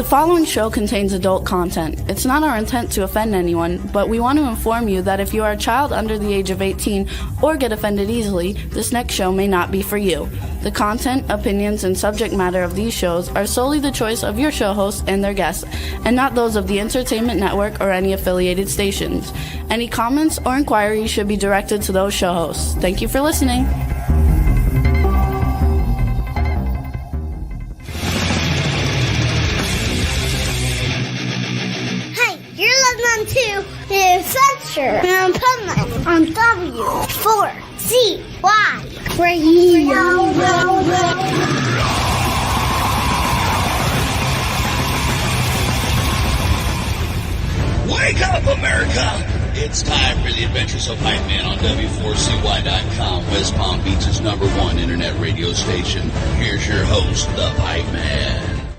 following show contains adult content. It's not our intent to offend anyone, but we want to inform you that if you are a child under the age of 18 or get offended easily, this next show may not be for you. The content, opinions, and subject matter of these shows are solely the choice of your show hosts and their guests, and not those of the Entertainment Network or any affiliated stations. Any comments or inquiries should be directed to those show hosts. Thank you for listening. To the Adventure in Puntland on W4CY Radio. Wake up, America! It's time for the Adventures of Hype Man on W4CY.com, West Palm Beach's #1 internet radio station. Here's your host, the Hype Man.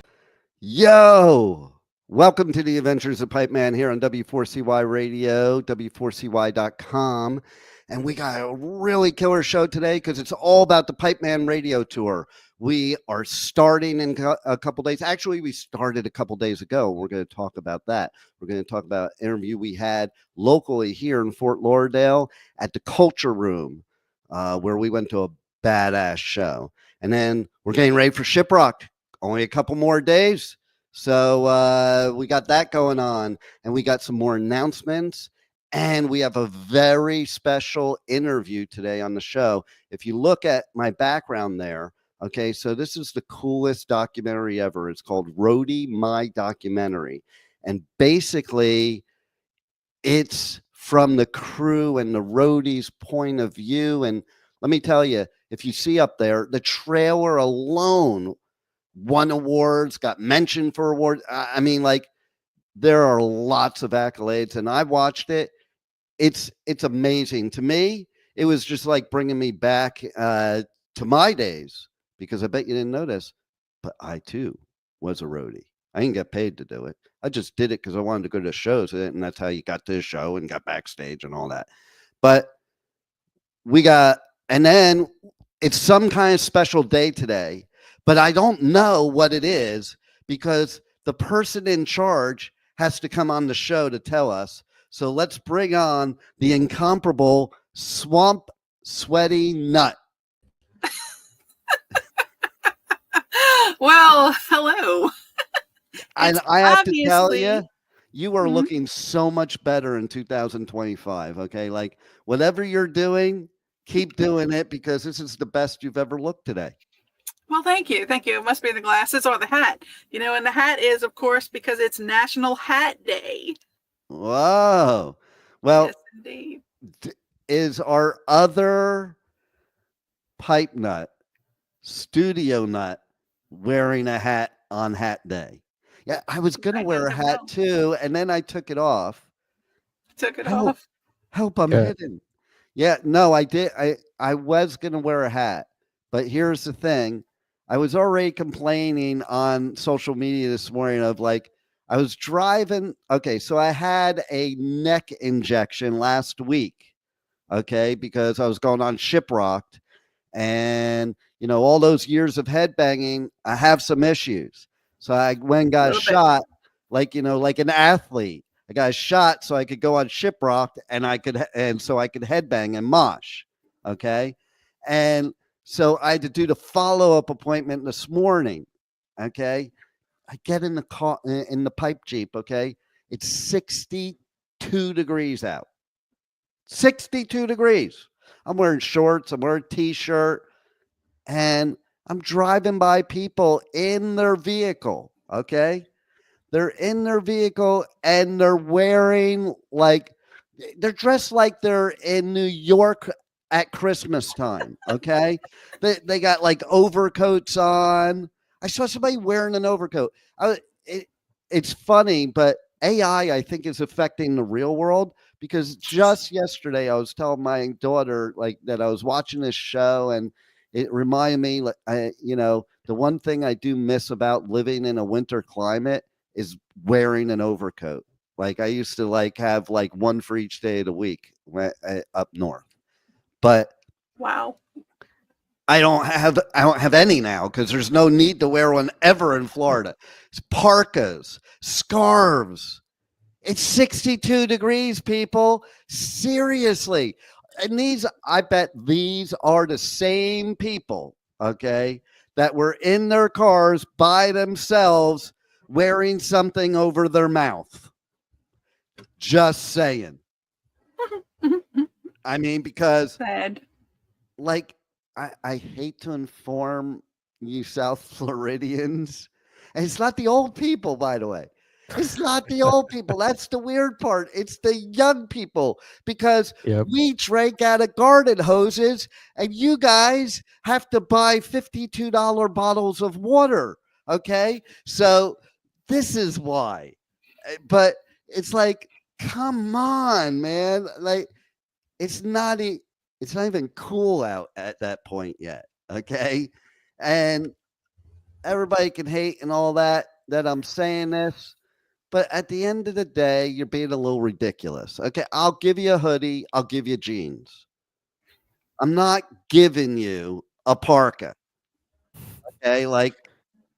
Yo! Welcome to the Adventures of Pipe Man here on W4CY Radio, W4CY.com. And we got a really killer show today because it's all about the Pipe Man Radio Tour. We are starting in a couple days. Actually, we started a couple days ago. We're going to talk about that. We're going to talk about an interview we had locally here in Fort Lauderdale at the Culture Room, where we went to a badass show. And then we're getting ready for Shiprocked. Only a couple more days. So we got that going on, and we got some more announcements, and we have a very special interview today on the show. If you look at my background there, okay, so this is the coolest documentary ever. It's called Roadie My Documentary, and basically it's from the crew and the roadies' point of view. And let me tell you, if you see up there, the trailer alone won awards, got mentioned for awards. I mean, like, there are lots of accolades, and I watched it. It's amazing. To me, it was just like bringing me back to my days, because I bet you didn't know this, but I too was a roadie. I didn't get paid to do it. I just did it because I wanted to go to shows, and that's how you got to the show and got backstage and all that. But and then it's some kind of special day today. But I don't know what it is because the person in charge has to come on the show to tell us. So let's bring on the incomparable Swamp Sweaty Nut. Well, hello. And I have to tell you, you are looking so much better in 2025. Okay, like whatever you're doing, keep doing it, because this is the best you've ever looked today. Well, thank you. Thank you. It must be the glasses or the hat. You know, and the hat is, of course, because it's National Hat Day. Whoa. Well, yes, indeed. Is our other pipe nut, Studio Nut, wearing a hat on Hat Day? Yeah, I was going to wear a hat too, and then I took it off. Took it off? Help, I'm hidden. Yeah, no, I did. I was going to wear a hat, but here's the thing. I was already complaining on social media this morning of like, I was driving. Okay, so I had a neck injection last week, okay, because I was going on Shiprocked, and, you know, all those years of headbanging, I have some issues. So I went and got a shot, like, you know, like an athlete. I got a shot so I could go on Shiprocked, and so I could headbang and mosh, okay? And so I had to do the follow-up appointment this morning, okay? I get in the car, in the pipe Jeep, okay? It's 62 degrees out. 62 degrees. I'm wearing shorts. I'm wearing a T-shirt. And I'm driving by people in their vehicle, okay? They're in their vehicle, and they're wearing, like, they're dressed like they're in New York at Christmas time, okay? They got like overcoats on. I saw somebody wearing an overcoat. It's funny, but AI, I think, is affecting the real world, because just yesterday I was telling my daughter like that I was watching this show, and it reminded me, like, you know, the one thing I do miss about living in a winter climate is wearing an overcoat. Like I used to like have like one for each day of the week up north. But wow. I don't have any now because there's no need to wear one ever in Florida. It's parkas, scarves. It's 62 degrees, people. Seriously. And I bet these are the same people, okay, that were in their cars by themselves wearing something over their mouth. Just saying. I mean, because Sad. like I hate to inform you South Floridians. And it's not the old people, by the way. It's not the old people. That's the weird part. It's the young people because we drank out of garden hoses and you guys have to buy $52 bottles of water. Okay. So this is why. But it's like, come on, man. Like, it's not even cool out at that point yet. Okay. And everybody can hate and all that I'm saying this. But at the end of the day, you're being a little ridiculous. Okay, I'll give you a hoodie. I'll give you jeans. I'm not giving you a parka. Okay, like.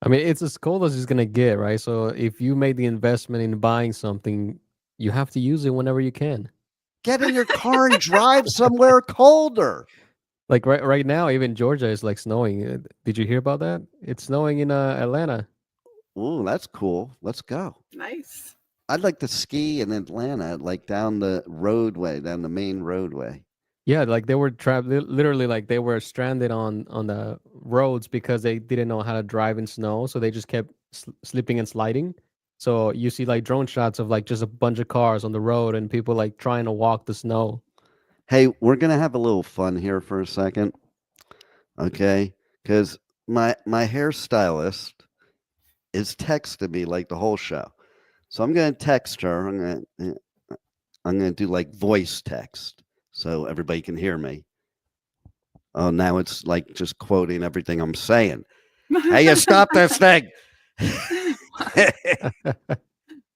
I mean, it's as cold as it's gonna get, right? So if you made the investment in buying something, you have to use it whenever you can. Get in your car and drive somewhere colder. Like right now, even Georgia is like snowing. Did you hear about that? It's snowing in Atlanta. Ooh, that's cool. Let's go. Nice. I'd like to ski in Atlanta, like down the main roadway. Yeah, like they were literally like they were stranded on the roads because they didn't know how to drive in snow, so they just kept slipping and sliding. So you see like drone shots of like just a bunch of cars on the road and people like trying to walk the snow. Hey, we're gonna have a little fun here for a second, okay? Because my hairstylist is texting me like the whole show. So I'm going to text her. I'm going to do like voice text so everybody can hear me. Oh, now it's like just quoting everything I'm saying. Hey, you stop this thing.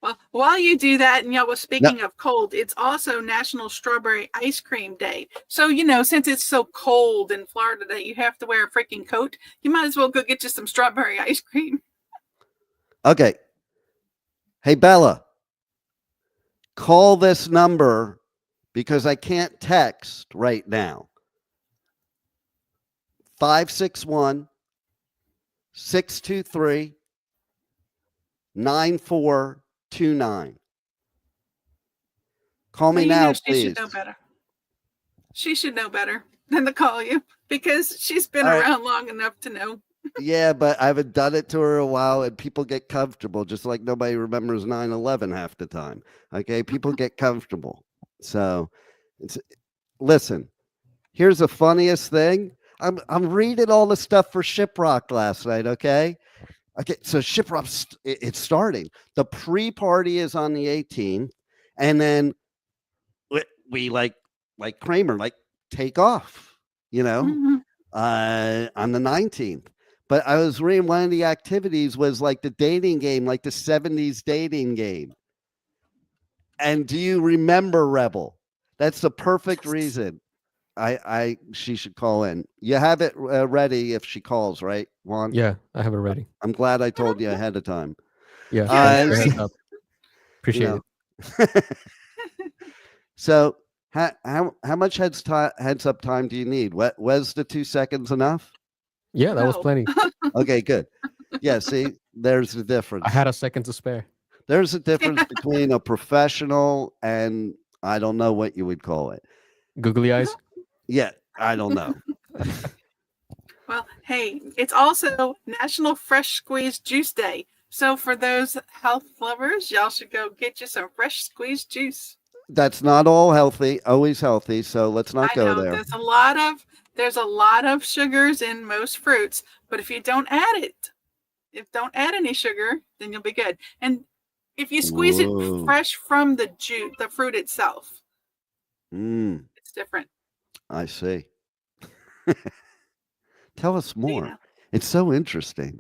Well, while you do that, and speaking of cold, it's also National Strawberry Ice Cream Day. So, since it's so cold in Florida that you have to wear a freaking coat, you might as well go get you some strawberry ice cream. Okay. Hey, Bella, call this number because I can't text right now. 561-623-9429. Call me now, please. She should know better. She should know better than to call you because she's been around long enough to know. Yeah, but I haven't done it to her in a while, and people get comfortable, just like nobody remembers 9/11 half the time. Okay, people get comfortable. So, listen. Here's the funniest thing. I'm reading all the stuff for Shiprocked last night. Okay, so Shiprocked it's starting. The pre-party is on the 18th, and then we like Kramer take off. On the 19th. But I was reading one of the activities was like the dating game, like the 70s dating game. And do you remember Rebel? That's the perfect reason she should call in. You have it ready if she calls, right, Juan? Yeah, I have it ready. I'm glad I told you ahead of time. Yeah, appreciate it. So how much heads up time do you need? Was the 2 seconds enough? Yeah, that was plenty. Okay, good. Yeah, see, there's the difference. I had a second to spare. There's a difference between a professional and I don't know what you would call it. Googly eyes? Yeah, I don't know. Well, hey, it's also National Fresh Squeezed Juice Day. So for those health lovers, y'all should go get you some fresh squeezed juice. That's not all always healthy, so let's not go there. There's a lot of sugars in most fruits, but if you don't add any sugar, then you'll be good. And if you squeeze it fresh from the fruit itself, it's different. I see. Tell us more. Yeah. It's so interesting.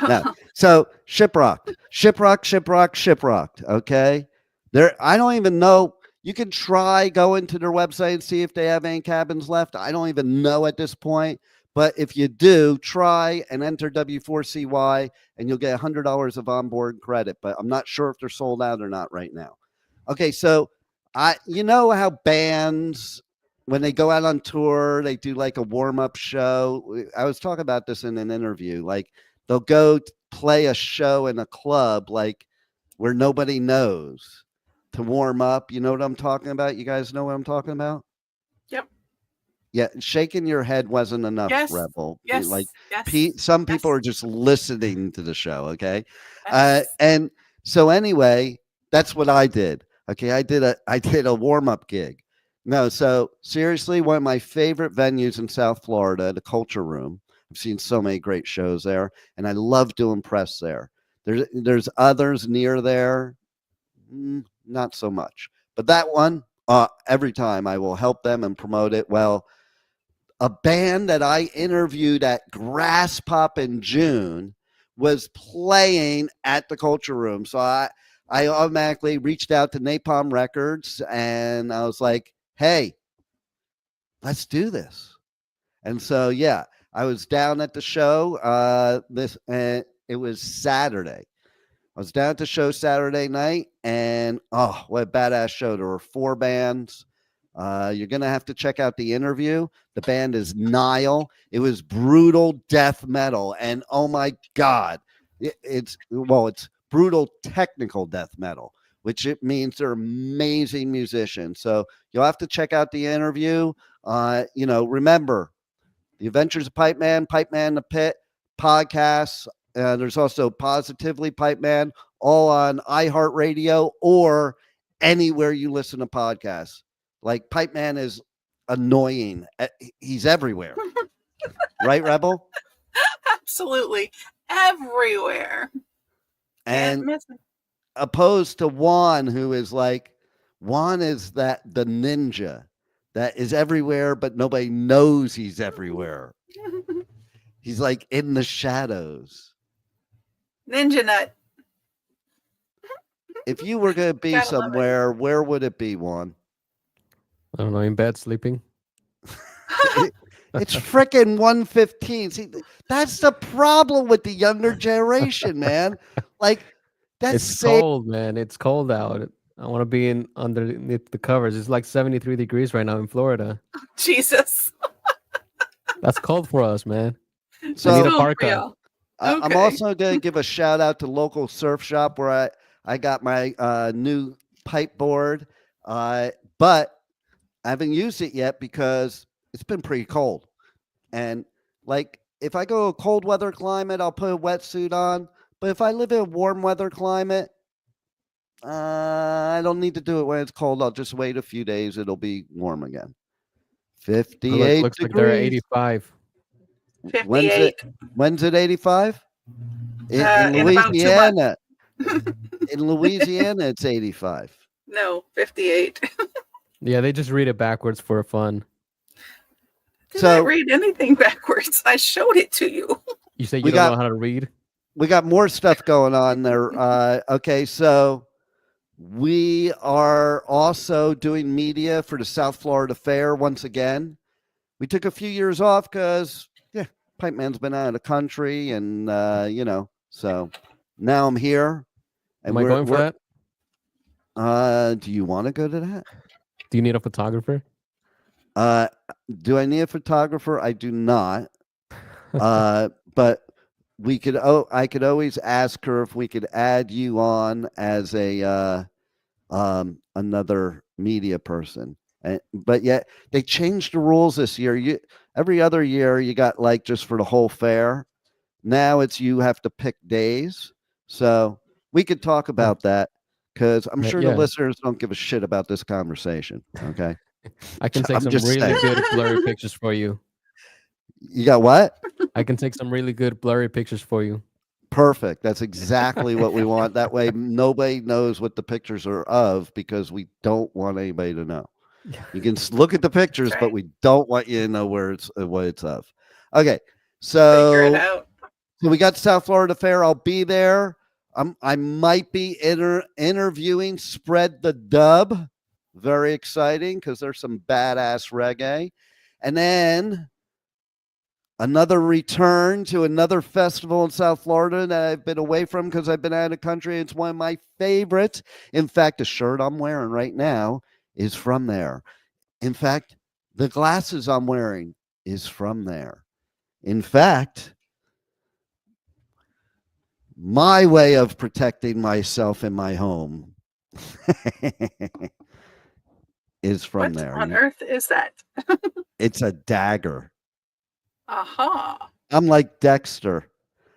Now, so Shiprocked. Okay, I don't even know. You can try going to their website and see if they have any cabins left. I don't even know at this point, But if you do, try and enter W4CY and you'll get $100 of onboard credit. But I'm not sure if they're sold out or not right now. Okay, so you know how bands, when they go out on tour, they do like a warm-up show. I was talking about this in an interview. Like they'll go play a show in a club like where nobody knows to warm up. You know what I'm talking about? You guys know what I'm talking about? Yep. Yeah, shaking your head wasn't enough, Yes. Rebel. Yes. Like Yes. some people Yes. are just listening to the show, okay? Yes. And so anyway, that's what I did. Okay, I did a warm-up gig. No, so seriously, one of my favorite venues in South Florida, the Culture Room. I've seen so many great shows there, and I love doing press there. There's others near there, not so much. But that one, every time I will help them and promote it. Well, a band that I interviewed at Grass Pop in June was playing at the Culture Room. So I automatically reached out to Napalm Records and I was like, hey, let's do this. And so, yeah, I was down at the show. It was Saturday. I was down at the show Saturday night, and oh, what a badass show. There were 4 bands. You're going to have to check out the interview. The band is NILE. It was brutal death metal. And oh my God, it's brutal technical death metal, which it means they're amazing musicians. So you'll have to check out the interview. Remember, The Adventures of Pipe Man the Pit podcasts. There's also Positively Pipe Man, all on iHeartRadio or anywhere you listen to podcasts. Like Pipe Man is annoying. He's everywhere. Right, Rebel? Absolutely everywhere. And opposed to Juan, who is like, Juan is the ninja that is everywhere, but nobody knows he's everywhere. He's like in the shadows. Ninja nut. If you were going to be somewhere, where would it be, Juan? I don't know, in bed sleeping. It's freaking 1:15. See, that's the problem with the younger generation, man. Like, it's cold, man. It's cold out. I want to be underneath the covers. It's like 73 degrees right now in Florida. Oh, Jesus. That's cold for us, man. So I need a parka. I'm also going to give a shout out to local surf shop where I got my new pipe board, but I haven't used it yet because it's been pretty cold. And like, if I go to a cold weather climate, I'll put a wetsuit on. But if I live in a warm weather climate, I don't need to do it when it's cold. I'll just wait a few days. It'll be warm again. 58 looks degrees. Like they're 85. 58. When's it 85? In Louisiana. In Louisiana, it's 85. No, 58. Yeah, they just read it backwards for fun. Did not read anything backwards. I showed it to you. You say you don't know how to read? We got more stuff going on there. Okay, so we are also doing media for the South Florida Fair once again. We took a few years off because, Pipe Man's been out of the country, and so now I'm here. And Am I going for that? Do you want to go to that? Do you need a photographer? Do I need a photographer? I do not. But we could. I could always ask her if we could add you on as a another media person. But yet they changed the rules this year. Every other year you got like just for the whole fair. Now it's you have to pick days. So we could talk about that because I'm sure the listeners don't give a shit about this conversation. Okay. I can take some really good blurry pictures for you. You got what? I can take some really good blurry pictures for you. Perfect. That's exactly what we want. That way nobody knows what the pictures are of because we don't want anybody to know. You can look at the pictures, but we don't want you to know what it's of. Okay. So figure it out. So we got South Florida Fair. I'll be there. I might be interviewing Spread the Dub. Very exciting because there's some badass reggae. And then another return to another festival in South Florida that I've been away from because I've been out of the country. It's one of my favorites. In fact, the shirt I'm wearing right now is from there. In fact, the glasses I'm wearing is from there. In fact, my way of protecting myself in my home is from what there. on earth is that? It's a dagger. Aha. I'm like Dexter.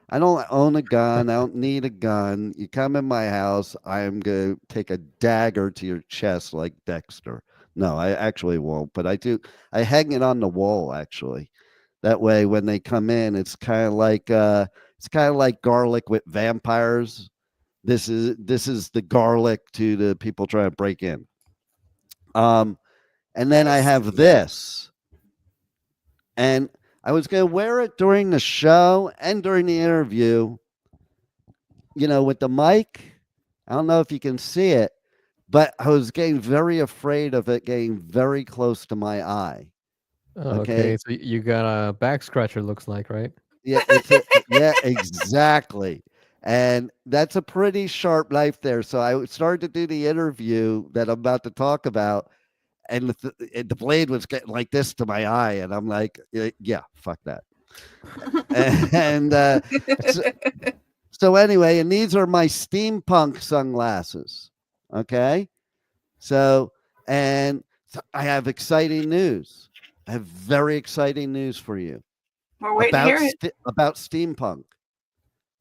I don't own a gun. I don't need a gun. You come in my house, I am going to take a dagger to your chest like Dexter. No, I actually won't, but I do. I hang it on the wall actually. That way when they come in, it's kind of like garlic with vampires. This is the garlic to the people trying to break in. And then I have this. And I was going to wear it during the show and during the interview, with the mic. I don't know if you can see it, but I was getting very afraid of it getting very close to my eye. Okay, so you got a back scratcher, looks like, right? Yeah, yeah, exactly. And that's a pretty sharp knife there. So I started to do the interview that I'm about to talk about, and the blade was getting like this to my eye, and I'm like, yeah, fuck that. And so anyway, and these are my steampunk sunglasses. Okay, so I have exciting news. I have very exciting news for you. We're waiting to hear it. About steampunk.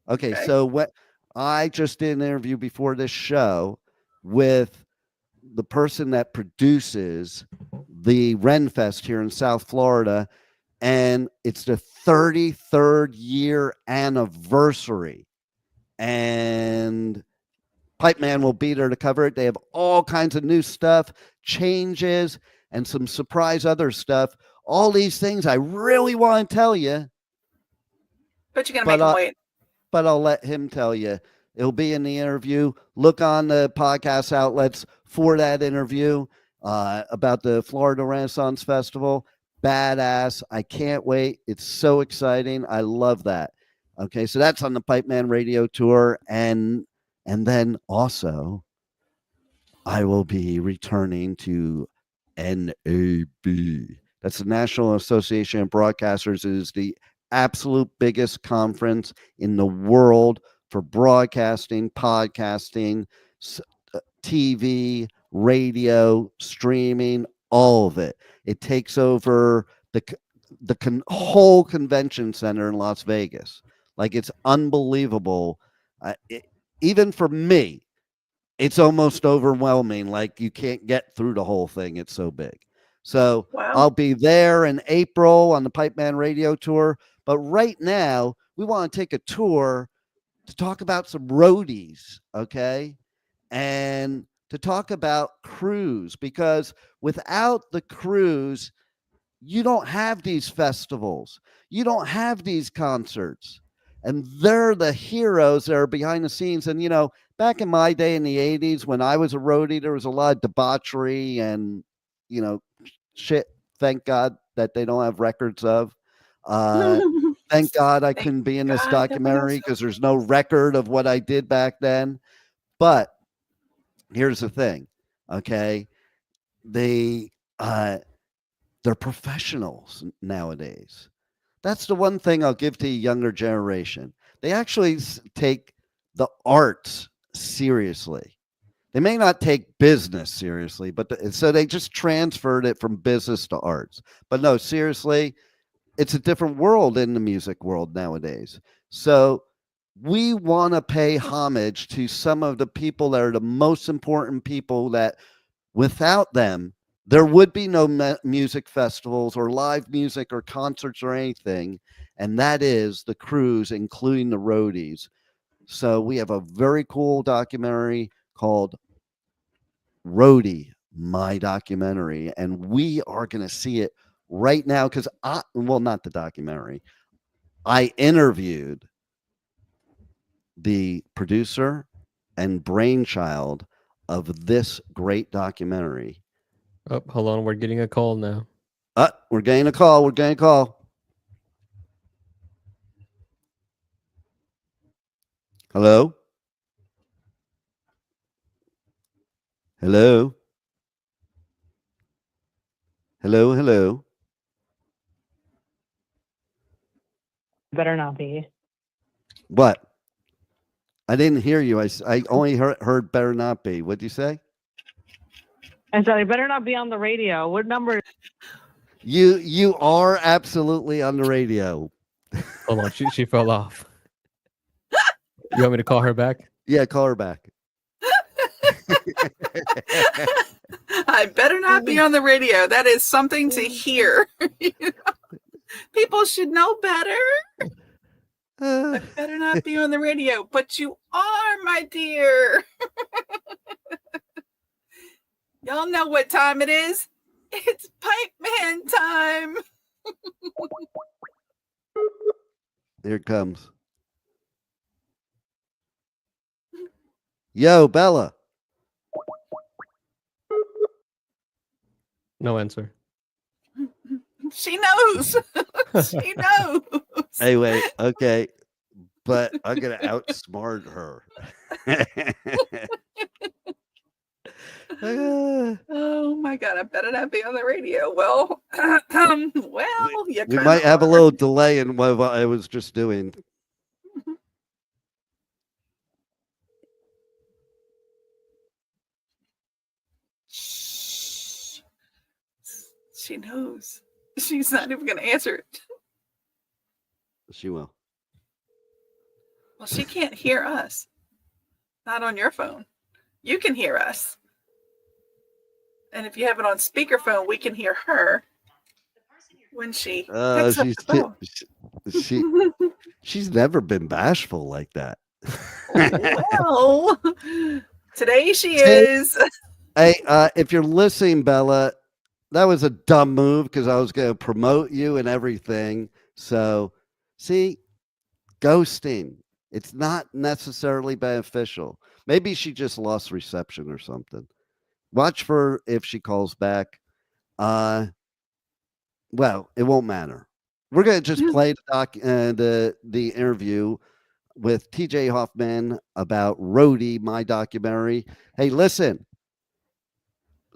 Okay, so what I just did an interview before this show with the person that produces the RenFest here in South Florida, and it's the 33rd year anniversary. And Pipe Man will be there to cover it. They have all kinds of new stuff, changes, and some surprise other stuff. All these things I really want to tell you. But you're going to make him wait. But I'll let him tell you. It'll be in the interview. Look on the podcast outlets for that interview about the Florida Renaissance Festival. Badass. I can't wait. It's so exciting. I love that. Okay, so that's on the Pipe Man Radio Tour. And then also, I will be returning to NAB. That's the National Association of Broadcasters. It is the absolute biggest conference in the world for broadcasting, podcasting, TV, radio, streaming, all of it. It takes over the whole convention center in Las Vegas. Like, it's unbelievable. Even for me, it's almost overwhelming. Like, you can't get through the whole thing. It's so big. So I'll be there in April on the Pipe Man Radio Tour. But right now, we want to take a tour to talk about some roadies, okay? And to talk about crews, because without the crews, you don't have these festivals. You don't have these concerts. And they're the heroes that are behind the scenes. And, back in my day in the 80s, when I was a roadie, there was a lot of debauchery and, shit. Thank God that they don't have records of. Thank God I couldn't be in this documentary because there's no record of what I did back then. But here's the thing, okay? They're professionals nowadays. That's the one thing I'll give to the younger generation. They actually take the arts seriously. They may not take business seriously, but so they just transferred it from business to arts. But no, seriously, it's a different world in the music world nowadays. So we want to pay homage to some of the people that are the most important people that without them, there would be no music festivals or live music or concerts or anything. And that is the crews, including the roadies. So we have a very cool documentary called Roadie My Documentary. And we are going to see it right now because not the documentary. I interviewed the producer and brainchild of this great documentary. Oh, hold on. We're getting a call now. We're getting a call. Hello? Hello? Hello, hello. Better not be. What? I didn't hear you. I only heard better not be. What'd you say? I said I better not be on the radio. What number? You are absolutely on the radio. Hold on, she fell off. You want me to call her back? Yeah, call her back. I better not be on the radio. That is something to hear. People should know better. I better not be on the radio, but you are, my dear. Y'all know what time it is. It's Pipe Man time. Here it comes. Yo, Bella. No answer. She knows. She knows. Hey, wait. Okay. But I'm going to outsmart her. Oh my God, I better not be on the radio. Well, we might have a little delay in what I was just doing. She knows. She's not even going to answer it. She will. Well, she can't hear us. Not on your phone. You can hear us. And if you have it on speakerphone, we can hear her when she picks up the phone. She's never been bashful like that. Well, today she is. Hey, if you're listening, Bella, that was a dumb move because I was going to promote you and everything. So, see, ghosting, it's not necessarily beneficial. Maybe she just lost reception or something. Watch for if she calls back. Well, it won't matter. We're going to just play the interview with TJ Hoffman about Roadie My Documentary. Hey, listen.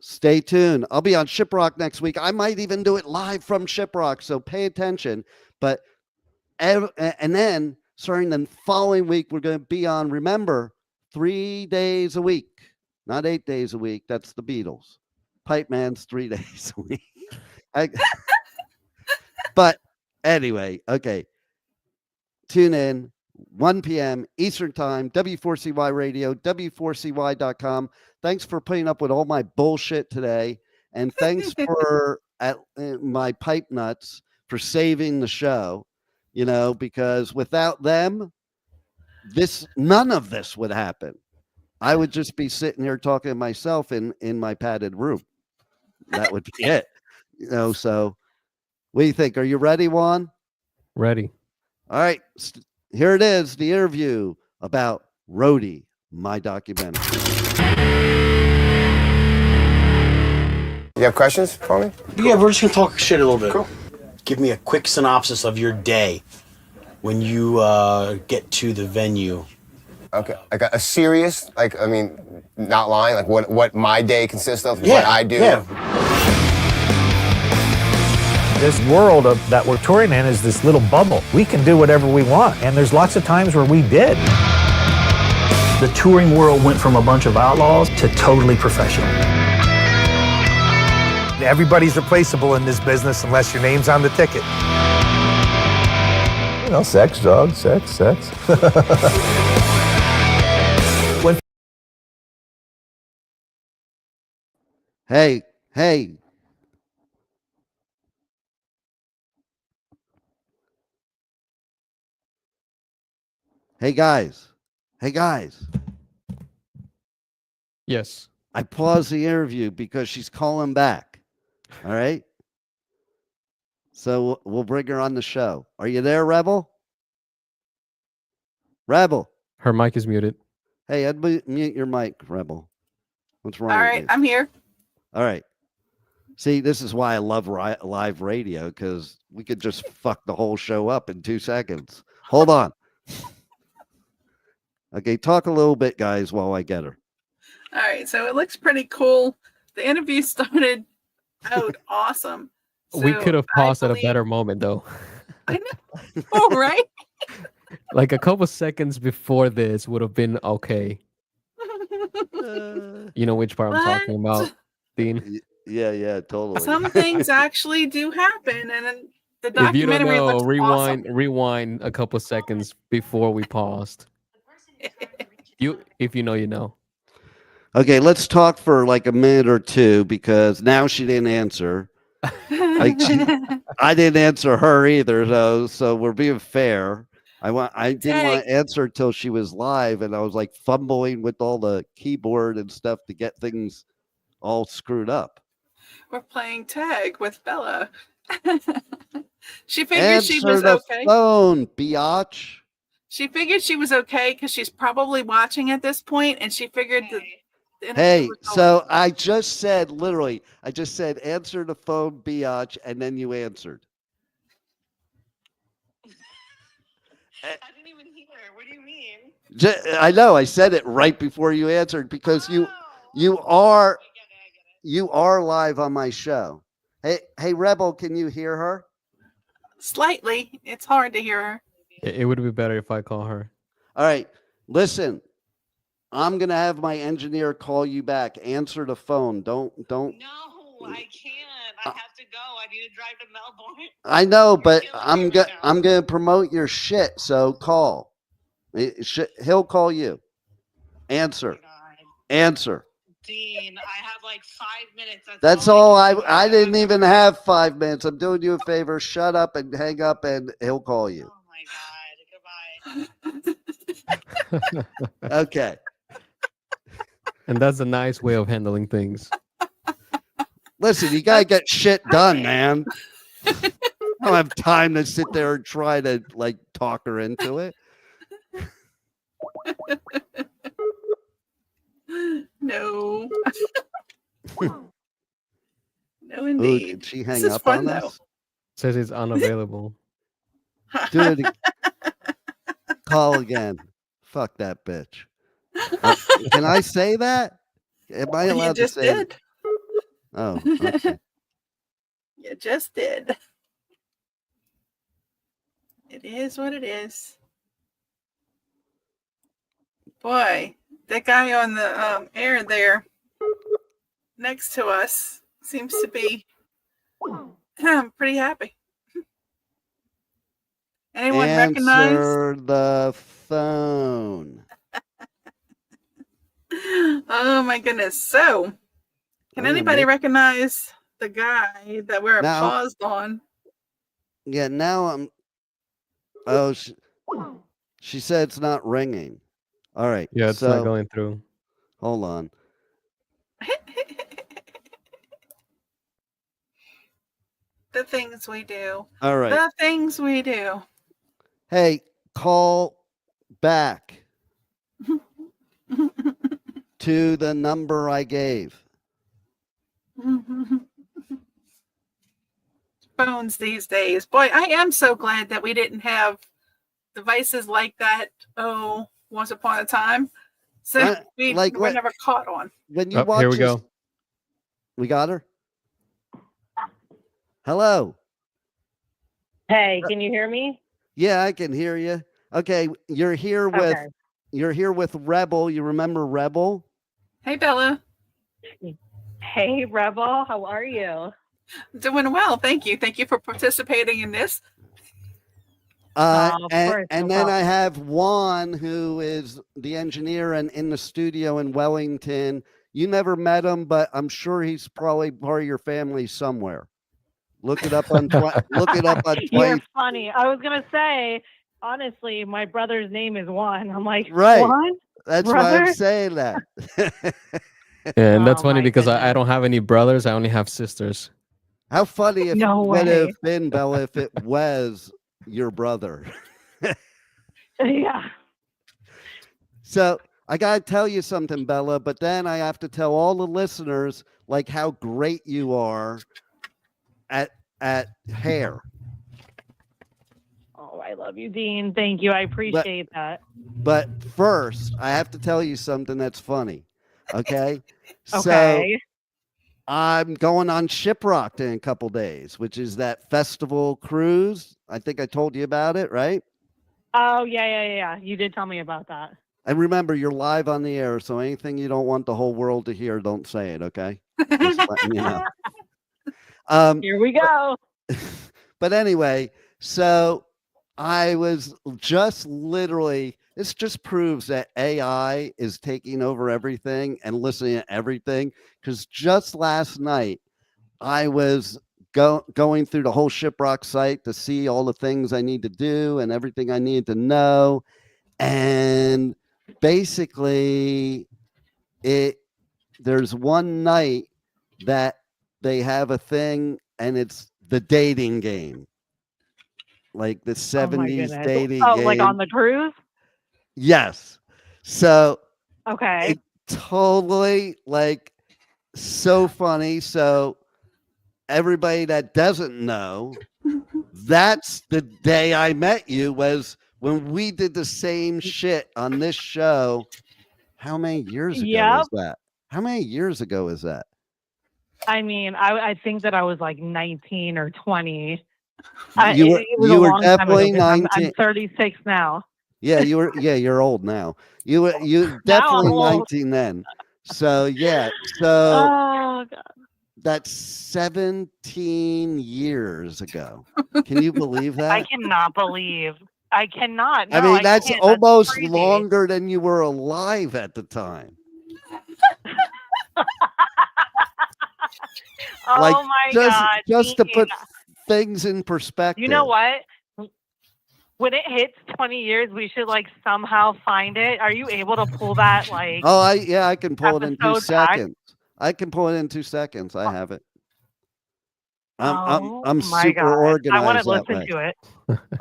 Stay tuned. I'll be on Shiprocked next week. I might even do it live from Shiprocked, so pay attention. But and then starting the following week, we're going to be on, remember, 3 days a week, not 8 days a week. That's the Beatles. Pipe Man's 3 days a week. But anyway, okay. Tune in 1 p.m. Eastern Time, W4CY Radio, W4CY.com. Thanks for putting up with all my bullshit today. And thanks for my pipe nuts for saving the show, because without them, none of this would happen. I would just be sitting here talking to myself in my padded room. That would be it. So what do you think? Are you ready, Juan? Ready. All right. Here it is, the interview about Roadie, My Documentary. You have questions for me? Yeah, we're just going to talk shit a little bit. Cool. Give me a quick synopsis of your day when you get to the venue. Okay, like a serious, not lying, like what my day consists of, what I do. Yeah. This world that we're touring in is this little bubble. We can do whatever we want, and there's lots of times where we did. The touring world went from a bunch of outlaws to totally professional. Everybody's replaceable in this business unless your name's on the ticket. Sex, drugs, sex. Hey. Hey, guys. Yes. I paused the interview because she's calling back. All right. So we'll bring her on the show. Are you there, Rebel? Rebel. Her mic is muted. Hey, mute your mic, Rebel. What's wrong? All with right, you? I'm here. All right. See, this is why I love live radio, because we could just fuck the whole show up in 2 seconds. Hold on. Okay, talk a little bit, guys, while I get her. All right, so it looks pretty cool. The interview started out awesome. We So could have paused at a believe- better moment, though. I know. Oh, right? Like a couple seconds before this would have been okay. You know which part I'm talking about, Dean? Yeah, totally. Some things actually do happen, and then the If you don't documentary know, looks awesome. rewind a couple seconds before we paused. If you know, you know. Okay, let's talk for like a minute or two because now she didn't answer. I didn't answer her either, so we're being fair. I didn't want to answer till she was live, and I was like fumbling with all the keyboard and stuff to get things all screwed up. We're playing tag with Bella. She figured she was the okay. Phone, biatch. She figured she was okay because she's probably watching at this point, and she figured the Hey, so I just said literally, answer the phone, biatch, and then you answered. I didn't even hear. What do you mean? I know I said it right before you answered because you are live on my show. Hey, Rebel, can you hear her? Slightly. It's hard to hear her. It would be better if I call her. All right, listen. I'm gonna have my engineer call you back. Answer the phone. Don't. No, I can't. I have to go. I need to drive to Melbourne. I know, but I'm gonna promote your shit. So call. He'll call you. Answer. Answer. Dean, I have like 5 minutes. That's all. I didn't even have 5 minutes. I'm doing you a favor. Shut up and hang up, and he'll call you. Oh my God. Goodbye. Okay. And that's a nice way of handling things. Listen, you gotta get shit done, man. I don't have time to sit there and try to like talk her into it. No. No, indeed. Ooh, did she hang This is up fun, on though. us? Says it's unavailable. Dude, call again. Fuck that bitch. Can I say that? Am I allowed You just to say did. Oh, okay. You just did. It is what it is. Boy, that guy on the air there next to us seems to be pretty happy. Anyone recognize? Answer the phone. Oh my goodness. So, can anybody recognize the guy that we're paused on? Yeah, now I'm. Oh, she said it's not ringing. All right. Yeah, it's not going through. Hold on. The things we do. All right. The things we do. Hey, call back to the number I gave. Phones these days. Boy, I am so glad that we didn't have devices like that. Oh, once upon a time. So we were never caught on. When you watch here we go. We got her. Hello. Hey, can you hear me? Yeah, I can hear you. Okay, you're here with Rebel. You remember Rebel? Hey, Bella. Hey, Rebel. How are you? Doing well, thank you. Thank you for participating in this. And then I have Juan, who is the engineer and in the studio in Wellington. You never met him, but I'm sure he's probably part of your family somewhere. Look it up on You're funny. I was gonna say, honestly, my brother's name is Juan. I'm like, right. Juan? That's Brother? why I'm saying that. And that's funny because I don't have any brothers. I only have sisters. How funny if No it would way. have been, Bella, if it was your brother. Yeah. So I gotta tell you something, Bella, but then I have to tell all the listeners like how great you are at hair. Oh, I love you, Dean. Thank you. I appreciate that. But first, I have to tell you something that's funny. Okay. So Okay. I'm going on Shiprocked in a couple days, which is that festival cruise. I think I told you about it, right? Oh, yeah. You did tell me about that. And remember, you're live on the air, so anything you don't want the whole world to hear, don't say it, okay? Just letting you know. Here we go. But anyway, so I was just literally, this just proves that AI is taking over everything and listening to everything. Because just last night, I was going through the whole Shiprock site to see all the things I need to do and everything I need to know. And basically, there's one night that they have a thing, and it's the dating game, like the 70s dating game. Like on the cruise? Yes. So okay, it totally like so funny. So everybody that doesn't know, that's the day I met you, was when we did the same shit on this show. How many years ago is that? How many years ago is that? I mean, I think that I was like 19 or 20. You were definitely 19. I'm 36 now. Yeah, you were. Yeah, you're old now. You definitely 19 then. So yeah. So oh, God. That's 17 years ago. Can you believe that? I cannot believe. I cannot. No, I mean, that's almost that's longer than you were alive at the time. Oh my God. Just to put things in perspective. You know what? When it hits 20 years, we should like somehow find it. Are you able to pull that like? Oh, I can pull it in 2 seconds. I can pull it in 2 seconds. I have it. I'm super organized. I want to listen way. to it.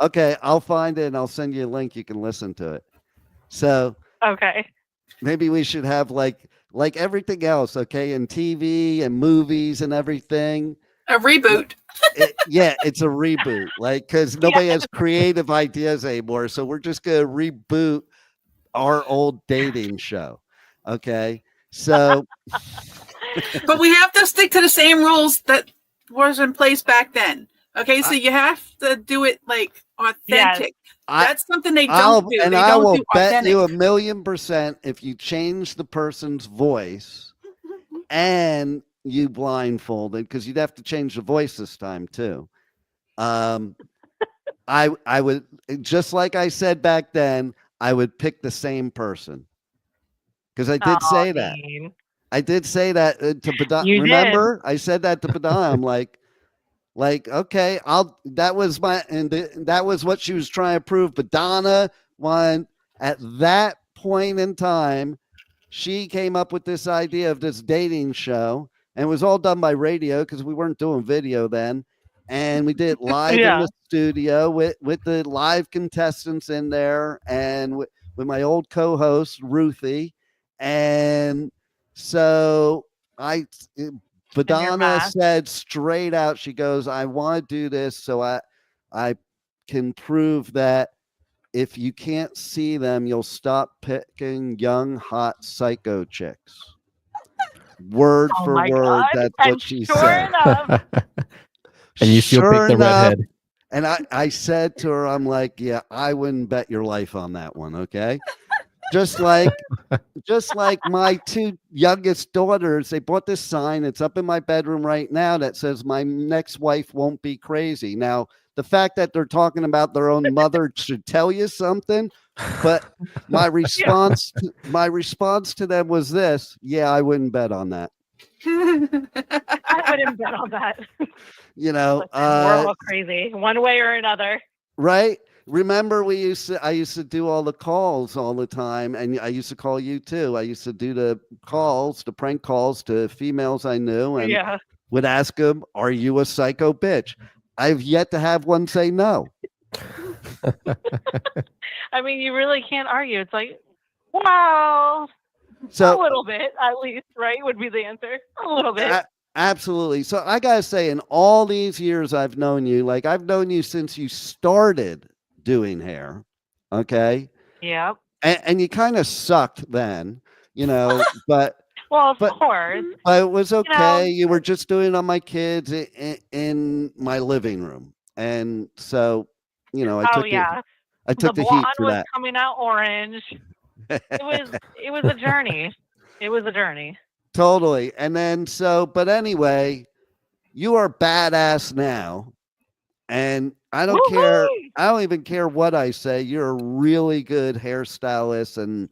Okay, I'll find it and I'll send you a link. You can listen to it. So okay, maybe we should have like everything else, okay, in TV and movies and everything. A reboot. It's a reboot, like, because nobody has creative ideas anymore. So we're just gonna reboot our old dating show. Okay, so. But we have to stick to the same rules that was in place back then. Okay, so you have to do it like authentic. That's something they don't do. And I will bet you $1,000,000 if you change the person's voice and you blindfolded, because you'd have to change the voice this time too. I would, just like I said back then, I would pick the same person, because I did say that. I did say that to Badana. Remember, I said that to Badana. I'm like, okay, that was that was what she was trying to prove. Badana won at that point in time. She came up with this idea of this dating show, and it was all done by radio because we weren't doing video then. And we did it live in the studio with the live contestants in there, and with my old co-host Ruthie. And so Badana said straight out, she goes, I want to do this so I can prove that if you can't see them, you'll stop picking young, hot psycho chicks. Word for word, that's what she said. And you still pick the redhead. And I said to her, I'm like, yeah, I wouldn't bet your life on that one, okay? Just like my 2 youngest daughters, they bought this sign. It's up in my bedroom right now that says, my next wife won't be crazy. Now, the fact that they're talking about their own mother should tell you something. But my response to them was this: yeah, I wouldn't bet on that. I wouldn't bet on that. You know, we're all crazy one way or another. Right? Remember, I used to do all the calls all the time, and I used to call you too. I used to do the prank calls to females I knew, and would ask them, "Are you a psycho bitch?" I've yet to have one say no. I mean, you really can't argue. It's like, wow, a little bit at least, right? Would be the answer. A little bit. Absolutely. So I gotta say, in all these years I've known you, like I've known you since you started doing hair. Okay. Yep. And you kind of sucked then, but Well, of but course. but it was You know, okay. You were just doing it on my kids in my living room. And so, I oh took it. yeah, I the took the heat blonde for was that. coming out orange. It was a journey. It was a journey. Totally. And then but anyway, you are badass now. And I don't care. Woo-hoo! I don't even care what I say. You're a really good hairstylist and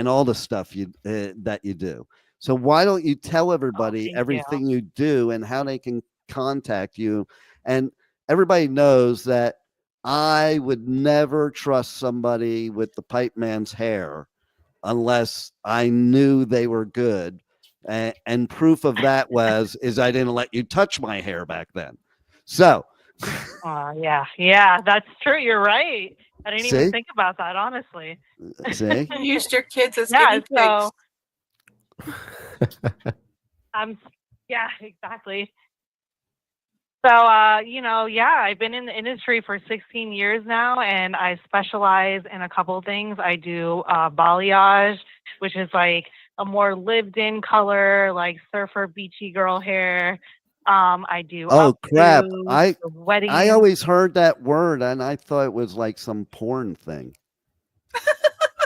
all the stuff that you do. So why don't you tell everybody Thank you. everything you do and how they can contact you? And everybody knows that I would never trust somebody with the pipe man's hair unless I knew they were good. And proof of that is I didn't let you touch my hair back then. So Yeah, that's true. You're right. I didn't even See? think about that, honestly. See? You used your kids as Yeah, guinea pigs. so yeah, exactly. So, I've been in the industry for 16 years now, and I specialize in a couple of things. I do balayage, which is like a more lived-in color, like surfer beachy girl hair. I do Oh crap. updos, weddings. I always heard that word and I thought it was like some porn thing.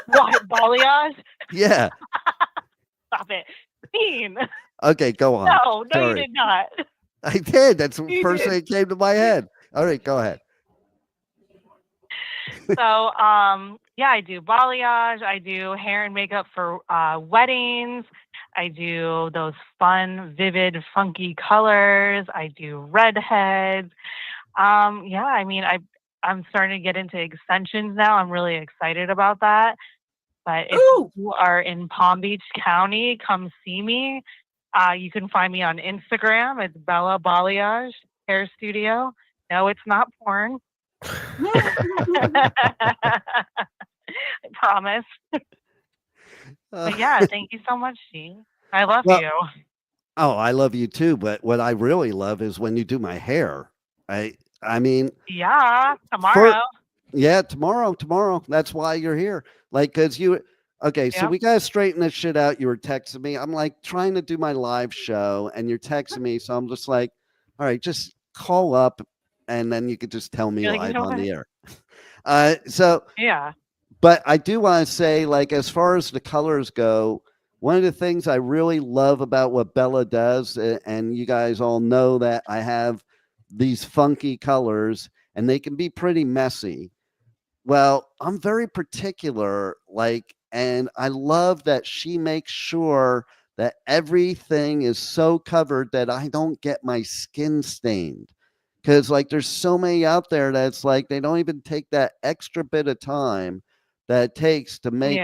What, balayage? Yeah. Stop it. Mean. Okay, go on. No, you Sorry. did not. I did. That's the You first did. thing that came to my head. All right, go ahead. So, I do balayage. I do hair and makeup for weddings. I do those fun, vivid, funky colors. I do redheads. I'm starting to get into extensions now. I'm really excited about that. But if you are in Palm Beach County, come see me. You can find me on Instagram. It's Bella Balayage Hair Studio. No, it's not porn. I promise. But yeah, thank you so much, G. I love you. Oh, I love you too. But what I really love is when you do my hair. I mean, yeah, tomorrow. Tomorrow. That's why you're here. Like, cause so we gotta straighten this shit out. You were texting me. I'm like trying to do my live show, and you're texting me. So I'm just like, all right, just call up, and then you could just tell me live on the air. Yeah. But I do want to say, like, as far as the colors go, one of the things I really love about what Bella does, and you guys all know that I have these funky colors, and they can be pretty messy. Well, I'm very particular, and I love that she makes sure that everything is so covered that I don't get my skin stained. Because, there's so many out there that's like they don't even take that extra bit of time that it takes to make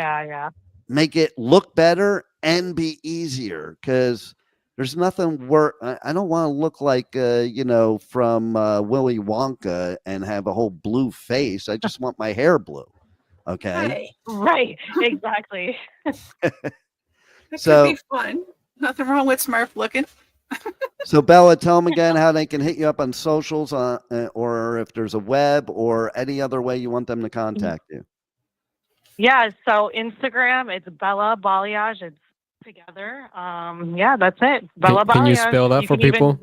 it look better and be easier. Because there's nothing worse. I don't want to look like, from Willy Wonka and have a whole blue face. I just want my hair blue. Okay. Right. Exactly. That could be fun. Nothing wrong with Smurf looking. So Bella, tell them again how they can hit you up on socials, or if there's a web or any other way you want them to contact you. Yeah, so Instagram, it's Bella Balayage. It's together. That's it. Bella Balayage. Can you spell that for people?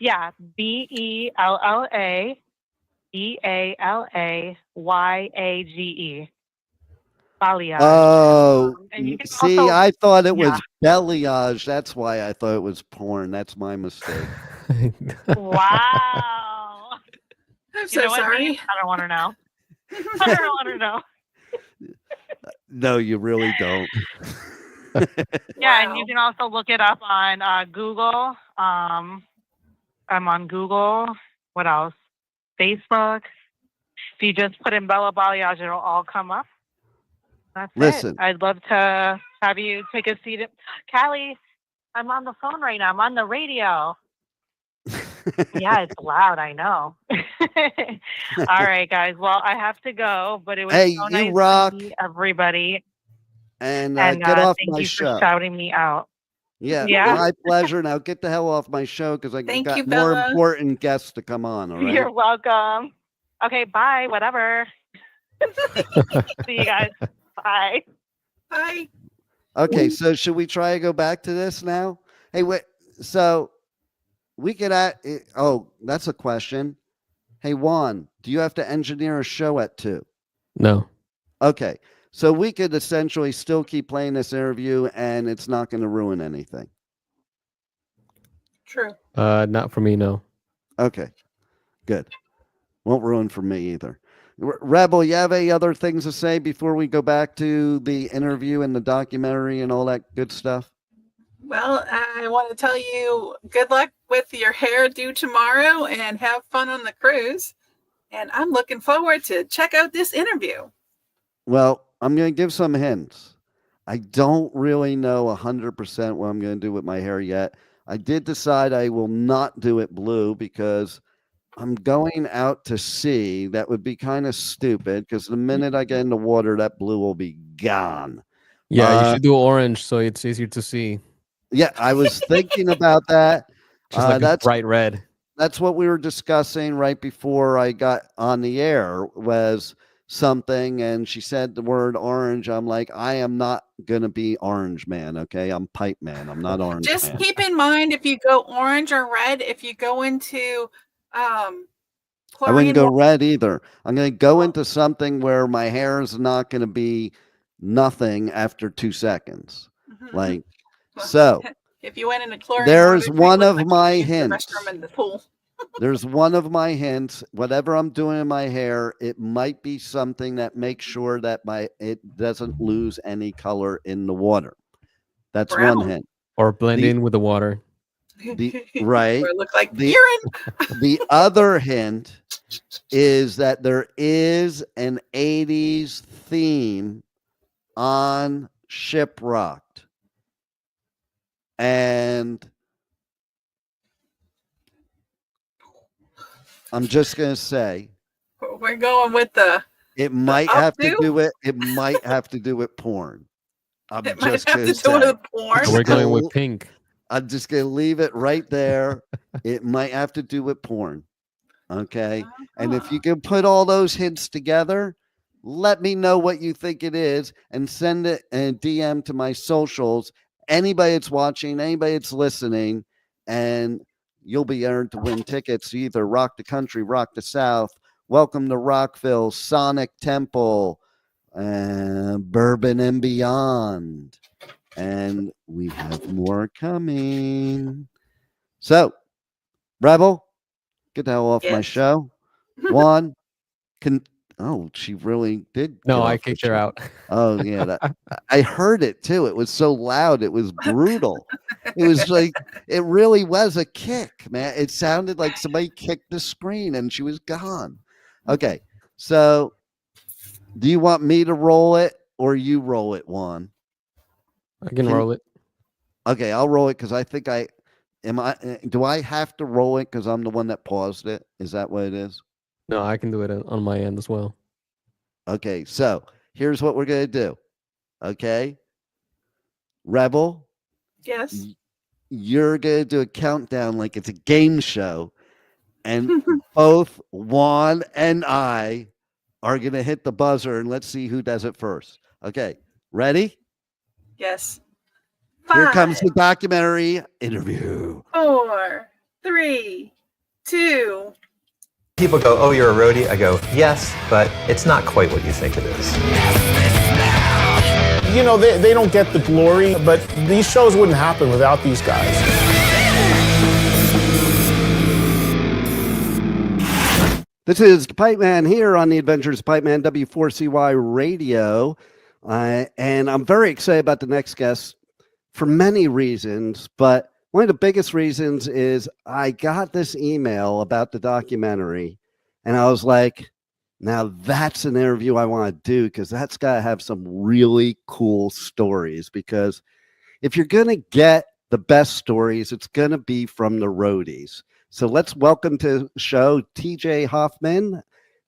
BellaBalayage. Balayage. Oh, see, also, I thought it was balayage. That's why I thought it was porn. That's my mistake. Wow. I'm so sorry. I don't want to know. I don't want to know. No, you really don't. Yeah, and you can also look it up on Google. I'm on Google. What else? Facebook. If you just put in Bella Balayage, it'll all come up. That's Listen. it. I'd love to have you take a seat. Callie, I'm on the phone right now. I'm on the radio. Yeah, it's loud. I know. All right, guys. Well, I have to go, but it was so nice to meet everybody. And get off thank my you show. for shouting me out. Yeah, my pleasure. Now get the hell off my show because I got more important guests to come on. All right. You're welcome. Okay, bye. Whatever. See you guys. Bye. Bye. Okay, so should we try to go back to this now? Hey, wait. So we could oh, that's a question. Hey, Juan, do you have to engineer a show at 2? No. Okay, so we could essentially still keep playing this interview, and it's not going to ruin anything. True. Not for me, no. Okay, good. Won't ruin for me either. Rebel, you have any other things to say before we go back to the interview and the documentary and all that good stuff? Well, I want to tell you good luck with your hairdo tomorrow and have fun on the cruise. And I'm looking forward to check out this interview. Well, I'm going to give some hints. I don't really know 100% what I'm going to do with my hair yet. I did decide I will not do it blue because I'm going out to sea. That would be kind of stupid because the minute I get in the water, that blue will be gone. Yeah, you should do orange so it's easier to see. Yeah, I was thinking about that. Just like that's bright red. That's what we were discussing right before I got on the air was something, and she said the word orange. I'm like, I am not gonna be orange man. Okay, I'm pipe man. I'm not orange. Just man. keep in mind if you go orange or red, if you go into I wouldn't go red either. I'm going to go into something where my hair is not going to be nothing after 2 seconds. Like, so if you went into chlorine, there's water, one like of my hints. The restroom in the pool. There's one of my hints. Whatever I'm doing in my hair, it might be something that makes sure that it doesn't lose any color in the water. That's Brown. one hint. Or blend in with the water. Right. Or look like urine. The other hint is that there is an 80s theme on Shiprocked. And I'm just going to say we're going with the it might have to do it. It might have to do with porn. I'm just going to say with porn. We're going with pink. I'm just going to leave it right there. It might have to do with porn. Okay. And if you can put all those hints together, let me know what you think it is and send it and DM to my socials. Anybody that's watching, anybody that's listening, and you'll be entered to win tickets to either Rock the Country, Rock the South, Welcome to Rockville, Sonic Temple, Bourbon and Beyond. And we have more coming. So, Rebel, get the hell off my show. Juan, she really did. No, I kicked her out. Oh, yeah. I heard it too. It was so loud. It was brutal. It was like, it really was a kick, man. It sounded like somebody kicked the screen and she was gone. Okay. So, do you want me to roll it or you roll it, Juan? I can roll it. Okay, I'll roll it because I think do I have to roll it because I'm the one that paused it? Is that what it is? No, I can do it on my end as well. Okay, so here's what we're going to do. Okay, Rebel. Yes. You're going to do a countdown like it's a game show. And both Juan and I are going to hit the buzzer and let's see who does it first. Okay, ready? Yes. Here comes the documentary interview. 4, 3, 2. People go, oh, you're a roadie? I go, yes, but it's not quite what you think it is. You know, they don't get the glory, but these shows wouldn't happen without these guys. This is Pipe Man here on the Adventures of Pipe Man, W4CY Radio. And I'm very excited about the next guest for many reasons, but one of the biggest reasons is I got this email about the documentary, and I was like, now that's an interview I want to do because that's got to have some really cool stories. Because if you're going to get the best stories, it's going to be from the roadies. So let's welcome to the show TJ Hoffman,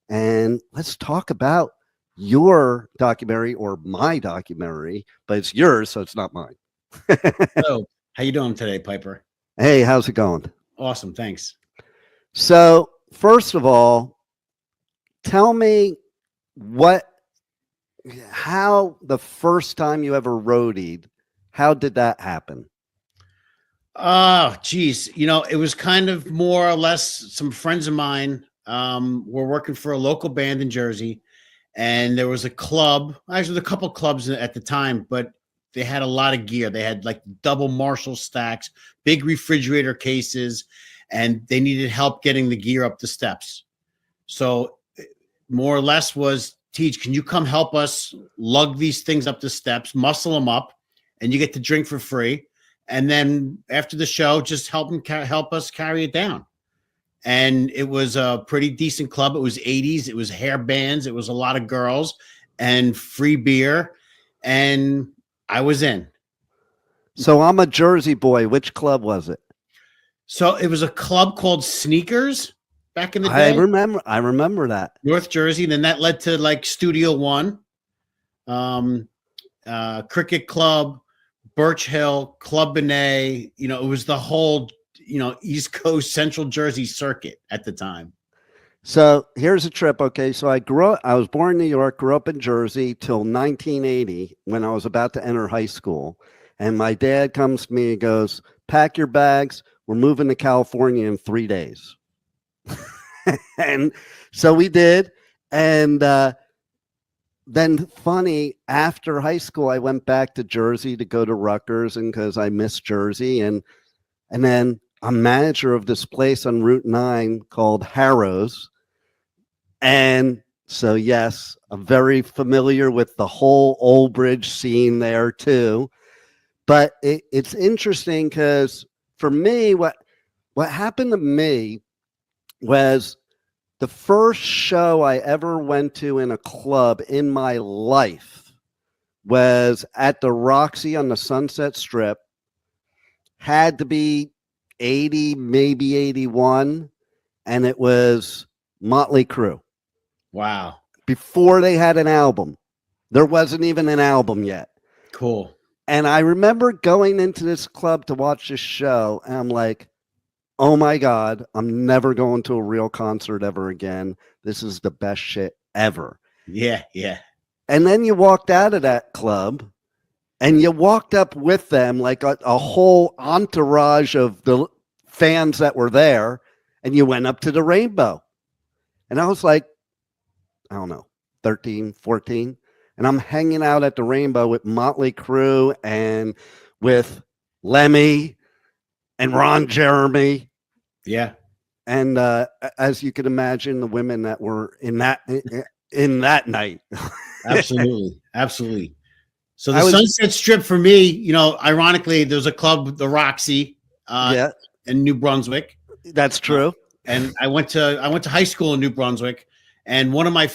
and let's talk about your documentary or my documentary, but it's yours, so it's not mine. Hello, how you doing today, Piper? Hey, how's it going? Awesome, thanks. So, first of all, tell me how the first time you ever roadied, how did that happen? Oh, geez. It was kind of more or less some friends of mine were working for a local band in Jersey, and there was a club. Actually, a couple clubs at the time, but they had a lot of gear. They had like double Marshall stacks, big refrigerator cases, and they needed help getting the gear up the steps. So more or less was, Teach, can you come help us lug these things up the steps, muscle them up, and you get to drink for free. And then after the show, just help us carry it down. And it was a pretty decent club. It was 80s. It was hair bands. It was a lot of girls and free beer. And I was in. So I'm a Jersey boy. Which club was it? So it was a club called Sneakers back in the day. I remember that. North Jersey. Then that led to like Studio One, Cricket Club, Birch Hill, Club Benet. It was the whole, East Coast, Central Jersey circuit at the time. So here's a trip. Okay. So I was born in New York, grew up in Jersey till 1980 when I was about to enter high school. And my dad comes to me and goes, pack your bags. We're moving to California in 3 days. And so we did. And, then funny, after high school, I went back to Jersey to go to Rutgers, and because I miss Jersey. And then I'm manager of this place on Route 9 called Harrow's. And so, yes, I'm very familiar with the whole Old Bridge scene there too. But it's interesting because for me, what happened to me was the first show I ever went to in a club in my life was at the Roxy on the Sunset Strip. Had to be 80, maybe 81. And it was Motley Crue. Wow. Before they had an album. There wasn't even an album yet. Cool. And I remember going into this club to watch this show, and I'm like, oh my God, I'm never going to a real concert ever again. This is the best shit ever. Yeah, yeah. And then you walked out of that club and you walked up with them like a whole entourage of the fans that were there, and you went up to the Rainbow. And I was like, I don't know, 13, 14. And I'm hanging out at the Rainbow with Motley Crue and with Lemmy and Ron Jeremy. Yeah. And as you can imagine, the women that were in that night. Absolutely. Absolutely. So the Sunset Strip for me, ironically, there's a club, the Roxy, in New Brunswick. That's true. And I went to high school in New Brunswick, and one of my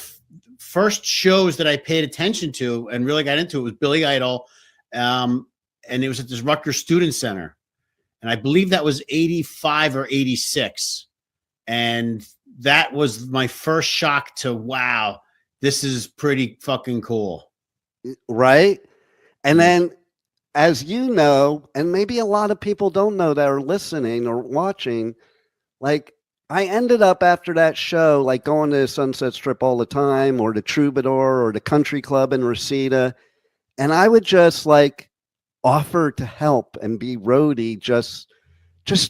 first shows that I paid attention to and really got into it was Billy Idol, and it was at this Rutgers Student Center. And I believe that was 85 or 86. And that was my first shock to, wow, this is pretty fucking cool. Right? And then, as you know, and maybe a lot of people don't know that are listening or watching, like, I ended up after that show, like going to the Sunset Strip all the time, or the Troubadour or the Country Club in Reseda. And I would just like offer to help and be roadie just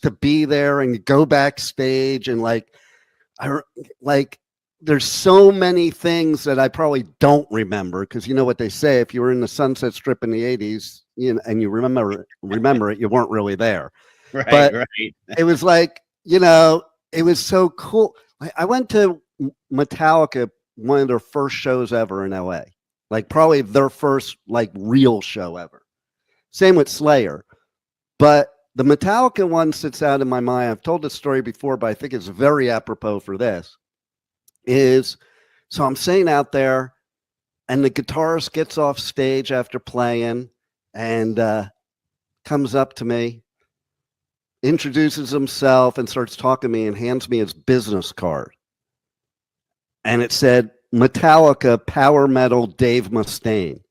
to be there and go backstage. And there's so many things that I probably don't remember, because you know what they say, if you were in the Sunset Strip in the 80s, and you remember it, you weren't really there. Right. It was like, it was so cool. I went to Metallica, one of their first shows ever in LA, like probably their first like real show ever. Same with Slayer. But the Metallica one sits out in my mind. I've told this story before, but I think it's very apropos for this. So I'm sitting out there, and the guitarist gets off stage after playing and comes up to me, introduces himself, and starts talking to me and hands me his business card. And it said, Metallica Power Metal Dave Mustaine.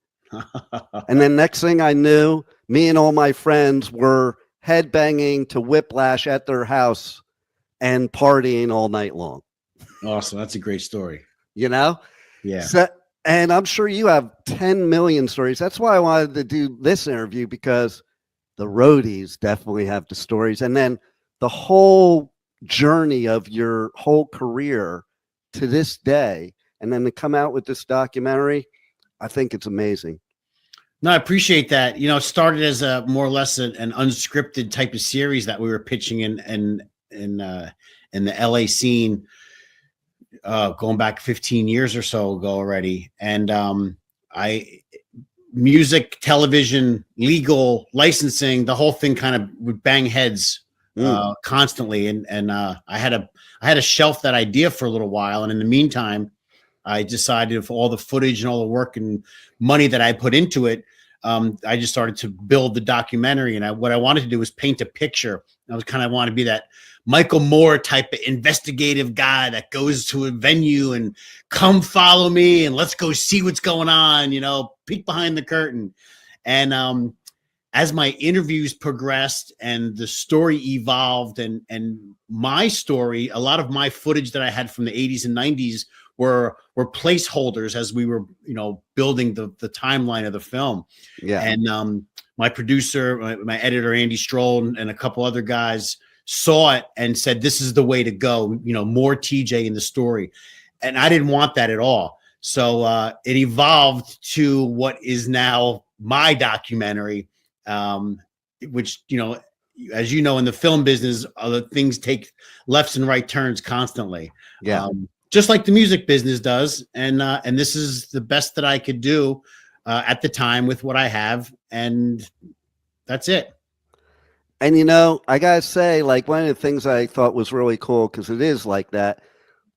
And then next thing I knew, me and all my friends were headbanging to Whiplash at their house and partying all night long. Awesome. That's a great story. you know? Yeah. So, and I'm sure you have 10 million stories. That's why I wanted to do this interview, because the roadies definitely have the stories. And then the whole journey of your whole career to this day, and then to come out with this documentary, I think it's amazing. No, I appreciate that. You know, it started as a more or less an unscripted type of series that we were pitching in the LA scene, going back 15 years or so ago already. And music, television, legal, licensing, the whole thing kind of would bang heads constantly. And I had a shelf that idea for a little while, and in the meantime, I decided, for all the footage and all the work and money that I put into it, I just started to build the documentary. And what I wanted to do was paint a picture. I was kind of want to be that Michael Moore type of investigative guy that goes to a venue and come follow me and let's go see what's going on, you know, peek behind the curtain. And as my interviews progressed and the story evolved, and my story, a lot of my footage that I had from the 80s and 90s were placeholders as we were, you know, building the timeline of the film. Yeah. And my producer, my editor, Andy Stroll, and a couple other guys saw it and said, this is the way to go, you know, more TJ in the story. And I didn't want that at all. So it evolved to what is now my documentary, which, you know, as you know, in the film business, other things take lefts and right turns constantly. Yeah. Just like the music business does. And this is the best that I could do at the time with what I have. And that's it. And, you know, I got to say, like, one of the things I thought was really cool, because it is like that,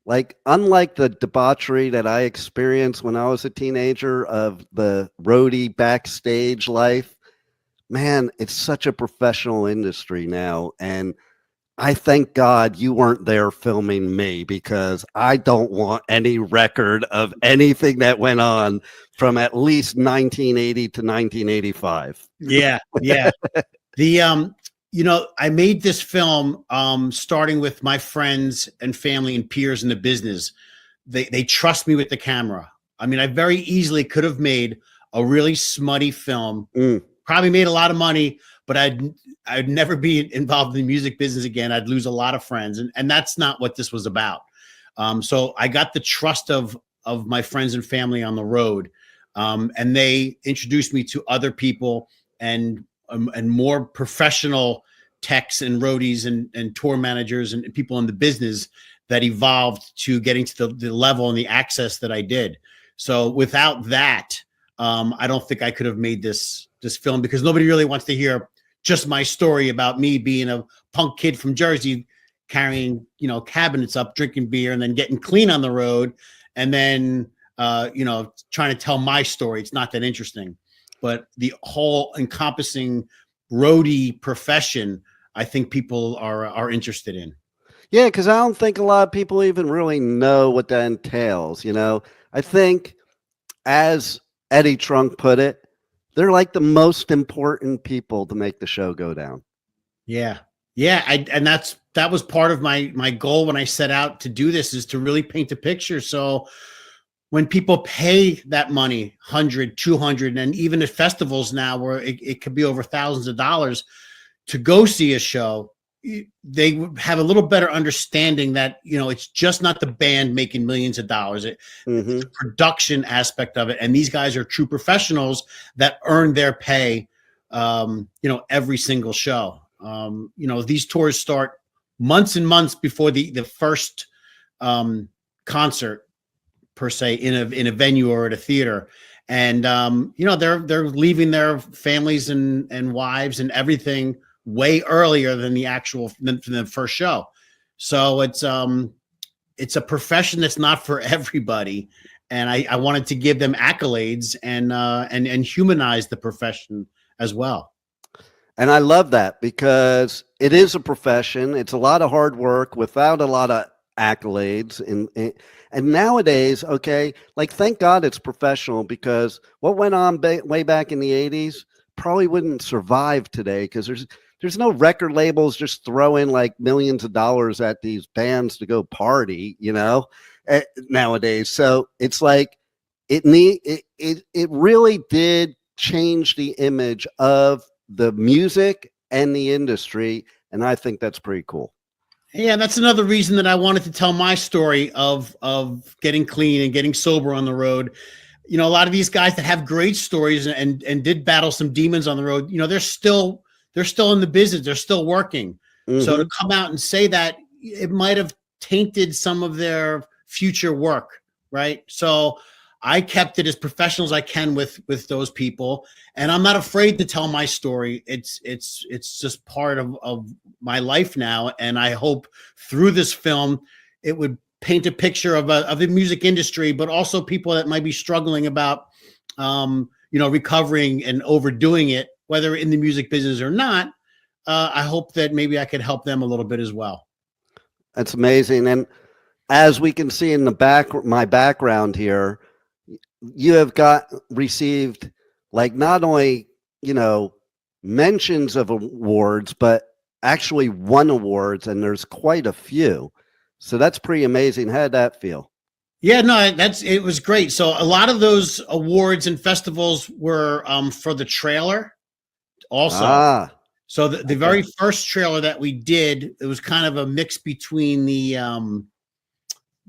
like, unlike the debauchery that I experienced when I was a teenager of the roadie backstage life, man, it's such a professional industry now. And I thank God you weren't there filming me, because I don't want any record of anything that went on from at least 1980 to 1985. Yeah. Yeah. You know, I made this film starting with my friends and family and peers in the business. They trust me with the camera. I mean, I very easily could have made a really smutty film, probably made a lot of money, but I'd never be involved in the music business again. I'd lose a lot of friends. And that's not what this was about. So I got the trust of my friends and family on the road. And they introduced me to other people and more professional techs and roadies and tour managers and people in the business that evolved to getting to the level and the access that I did. So without that, I don't think I could have made this film, because nobody really wants to hear just my story about me being a punk kid from Jersey, carrying, you know, cabinets up, drinking beer, and then getting clean on the road. And then, you know, trying to tell my story. It's not that interesting, but the whole encompassing roadie profession, I think people are interested in. Yeah, because I don't think a lot of people even really know what that entails. You know, I think, as Eddie Trunk put it, they're like the most important people to make the show go down. Yeah. Yeah. And that was part of my goal when I set out to do this, is to really paint a picture. So when people pay that money, 100, 200, and even at festivals now where it could be over thousands of dollars to go see a show, they have a little better understanding that, you know, it's just not the band making millions of dollars. It's the production aspect of it. And these guys are true professionals that earn their pay, you know, every single show. You know, these tours start months and months before the first concert, per se, in a venue or at a theater. And, you know, they're leaving their families and wives and everything way earlier than the first show. So it's a profession that's not for everybody. And I wanted to give them accolades and humanize the profession as well. And I love that, because it is a profession. It's a lot of hard work without a lot of accolades. And nowadays, okay, like, thank God it's professional, because what went on way back in the 80s probably wouldn't survive today, because there's no record labels just throwing like millions of dollars at these bands to go party, you know? nowadays. So it's like it really did change the image of the music and the industry, and I think that's pretty cool. Yeah, that's another reason that I wanted to tell my story of getting clean and getting sober on the road. You know, a lot of these guys that have great stories and did battle some demons on the road, you know, they're still in the business, they're still working. So to come out and say that, it might have tainted some of their future work, right? So I kept it as professional as I can with those people, and I'm not afraid to tell my story. It's just part of my life now, and I hope through this film it would paint a picture of the music industry, but also people that might be struggling about recovering and overdoing it, whether in the music business or not. I hope that maybe I could help them a little bit as well. That's amazing. And as we can see in my background here, you have received like not only, mentions of awards, but actually won awards, and there's quite a few. So that's pretty amazing. How did that feel? Yeah, no, it was great. So a lot of those awards and festivals were for the trailer also. So the very first trailer that we did, it was kind of a mix between the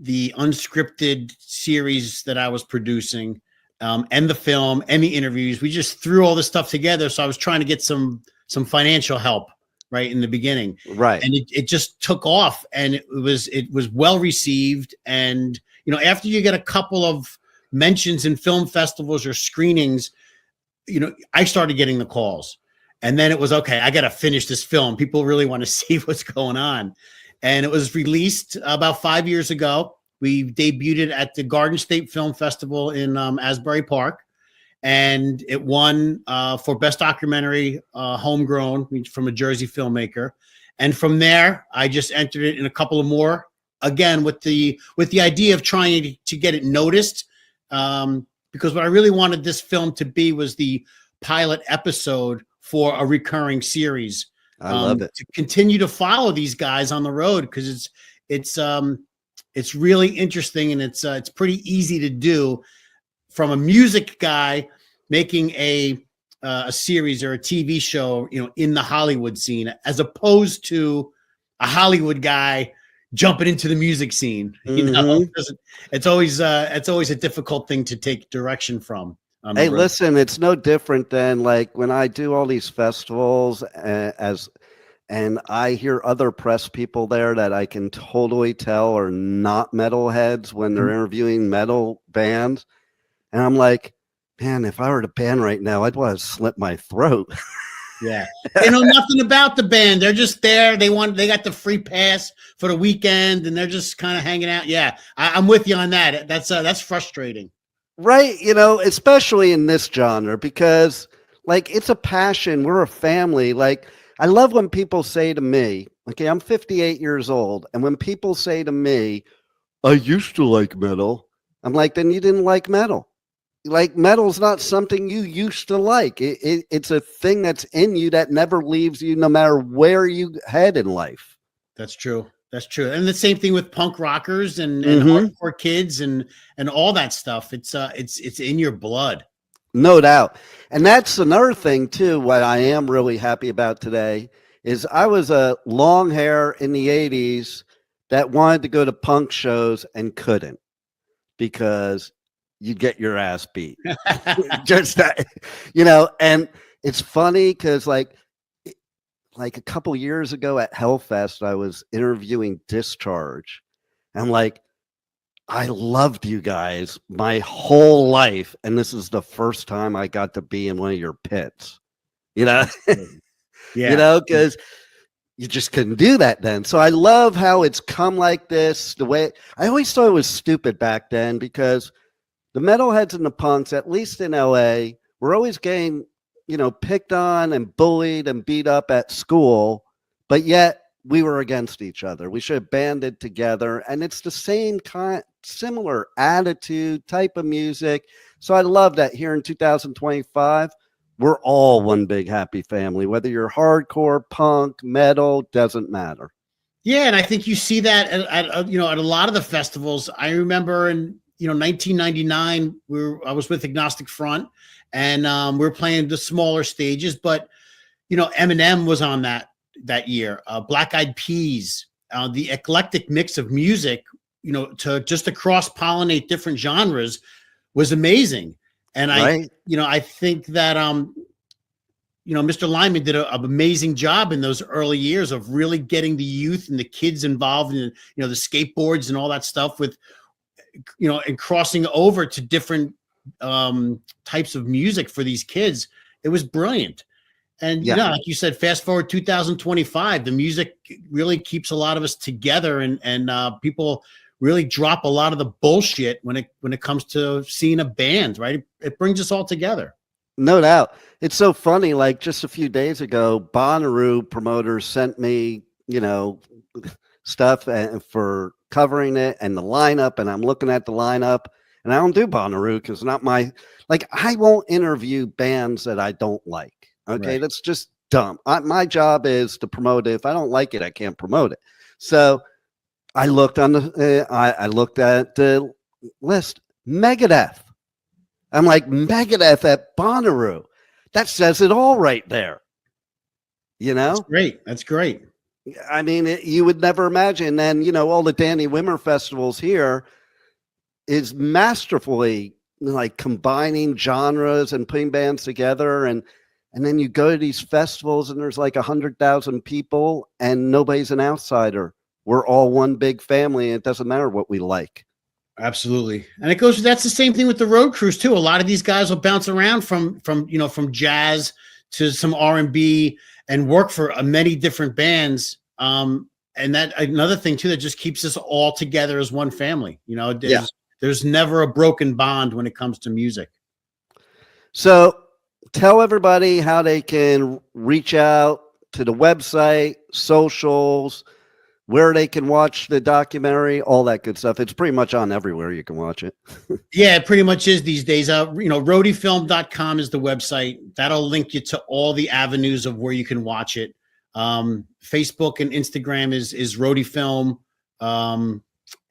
unscripted series that I was producing and the film and the interviews. We just threw all this stuff together. So I was trying to get some financial help right in the beginning. Right. And it just took off, and it was well received. And, after you get a couple of mentions in film festivals or screenings, I started getting the calls. And then it was, okay, I got to finish this film. People really want to see what's going on. And it was released about 5 years ago. We debuted it at the Garden State Film Festival in Asbury Park. And it won for Best Documentary, Homegrown, from a Jersey filmmaker. And from there, I just entered it in a couple of more, again, with the idea of trying to get it noticed. Because what I really wanted this film to be was the pilot episode for a recurring series. I love it. To continue to follow these guys on the road, because it's really interesting, and it's pretty easy to do from a music guy making a series or a TV show, in the Hollywood scene, as opposed to a Hollywood guy jumping into the music scene. It's always a difficult thing to take direction from. Hey, listen, it's no different than like when I do all these festivals and I hear other press people there that I can totally tell are not metalheads when they're interviewing metal bands. And I'm like, man, if I were to band right now, I'd want to slit my throat. Yeah. They know nothing about the band. They're just there. They got the free pass for the weekend, and they're just kind of hanging out. Yeah. I'm with you on that. That's frustrating. Right. Especially in this genre, because like it's a passion. We're a family. Like I love when people say to me, okay, I'm 58 years old. And when people say to me, I used to like metal, I'm like, then you didn't like metal. Like metal's not something you used to like. It's a thing that's in you that never leaves you, no matter where you head in life. That's true. That's true. And the same thing with punk rockers and hardcore kids and all that stuff. It's in your blood. No doubt. And that's another thing too. What I am really happy about today is I was a long hair in the 80s that wanted to go to punk shows and couldn't because you get your ass beat. Just that, and it's funny because like a couple years ago at Hellfest, I was interviewing Discharge. And like, I loved you guys my whole life. And this is the first time I got to be in one of your pits, Yeah. Because you just couldn't do that then. So I love how it's come like this. The way I always thought it was stupid back then, because the metalheads and the punks, at least in LA, were always getting, picked on and bullied and beat up at school, but yet we were against each other. We should have banded together, and it's the same similar attitude, type of music. So I love that here in 2025, we're all one big happy family, whether you're hardcore, punk, metal, doesn't matter. Yeah, and I think you see that at you know, at a lot of the festivals. I remember in 1999, I was with Agnostic Front, and we were playing the smaller stages, but Eminem was on that year. Black Eyed Peas, the eclectic mix of music, to cross pollinate different genres was amazing. And Right. I think that Mr. Lyman did an amazing job in those early years of really getting the youth and the kids involved in, the skateboards and all that stuff with, and crossing over to different types of music for these kids. It was brilliant. And, like you said, fast forward 2025, the music really keeps a lot of us together, and people really drop a lot of the bullshit when it comes to seeing a band, right? It brings us all together. No doubt. It's so funny. Like just a few days ago, Bonnaroo promoters sent me, stuff for covering it and the lineup. And I'm looking at the lineup, and I don't do Bonnaroo because not my, I won't interview bands that I don't like. Okay. Right. That's just dumb. My job is to promote it. If I don't like it, I can't promote it. So I looked on I looked at the list, Megadeth. I'm like, Megadeth at Bonnaroo. That says it all right there. That's great. That's great. I mean, you would never imagine. And, all the Danny Wimmer festivals here is masterfully combining genres and putting bands together. And then you go to these festivals and there's 100,000 people and nobody's an outsider. We're all one big family. And it doesn't matter what we like. Absolutely. And that's the same thing with the road crews too. A lot of these guys will bounce around from jazz to some R&B and work for many different bands. And that another thing too, that just keeps us all together as one family. There's never a broken bond when it comes to music. So tell everybody how they can reach out to the website, socials, where they can watch the documentary, all that good stuff. It's pretty much on everywhere you can watch it. Yeah, it pretty much is these days. Roadiefilm.com is the website. That'll link you to all the avenues of where you can watch it. Facebook and Instagram is Roadie Film.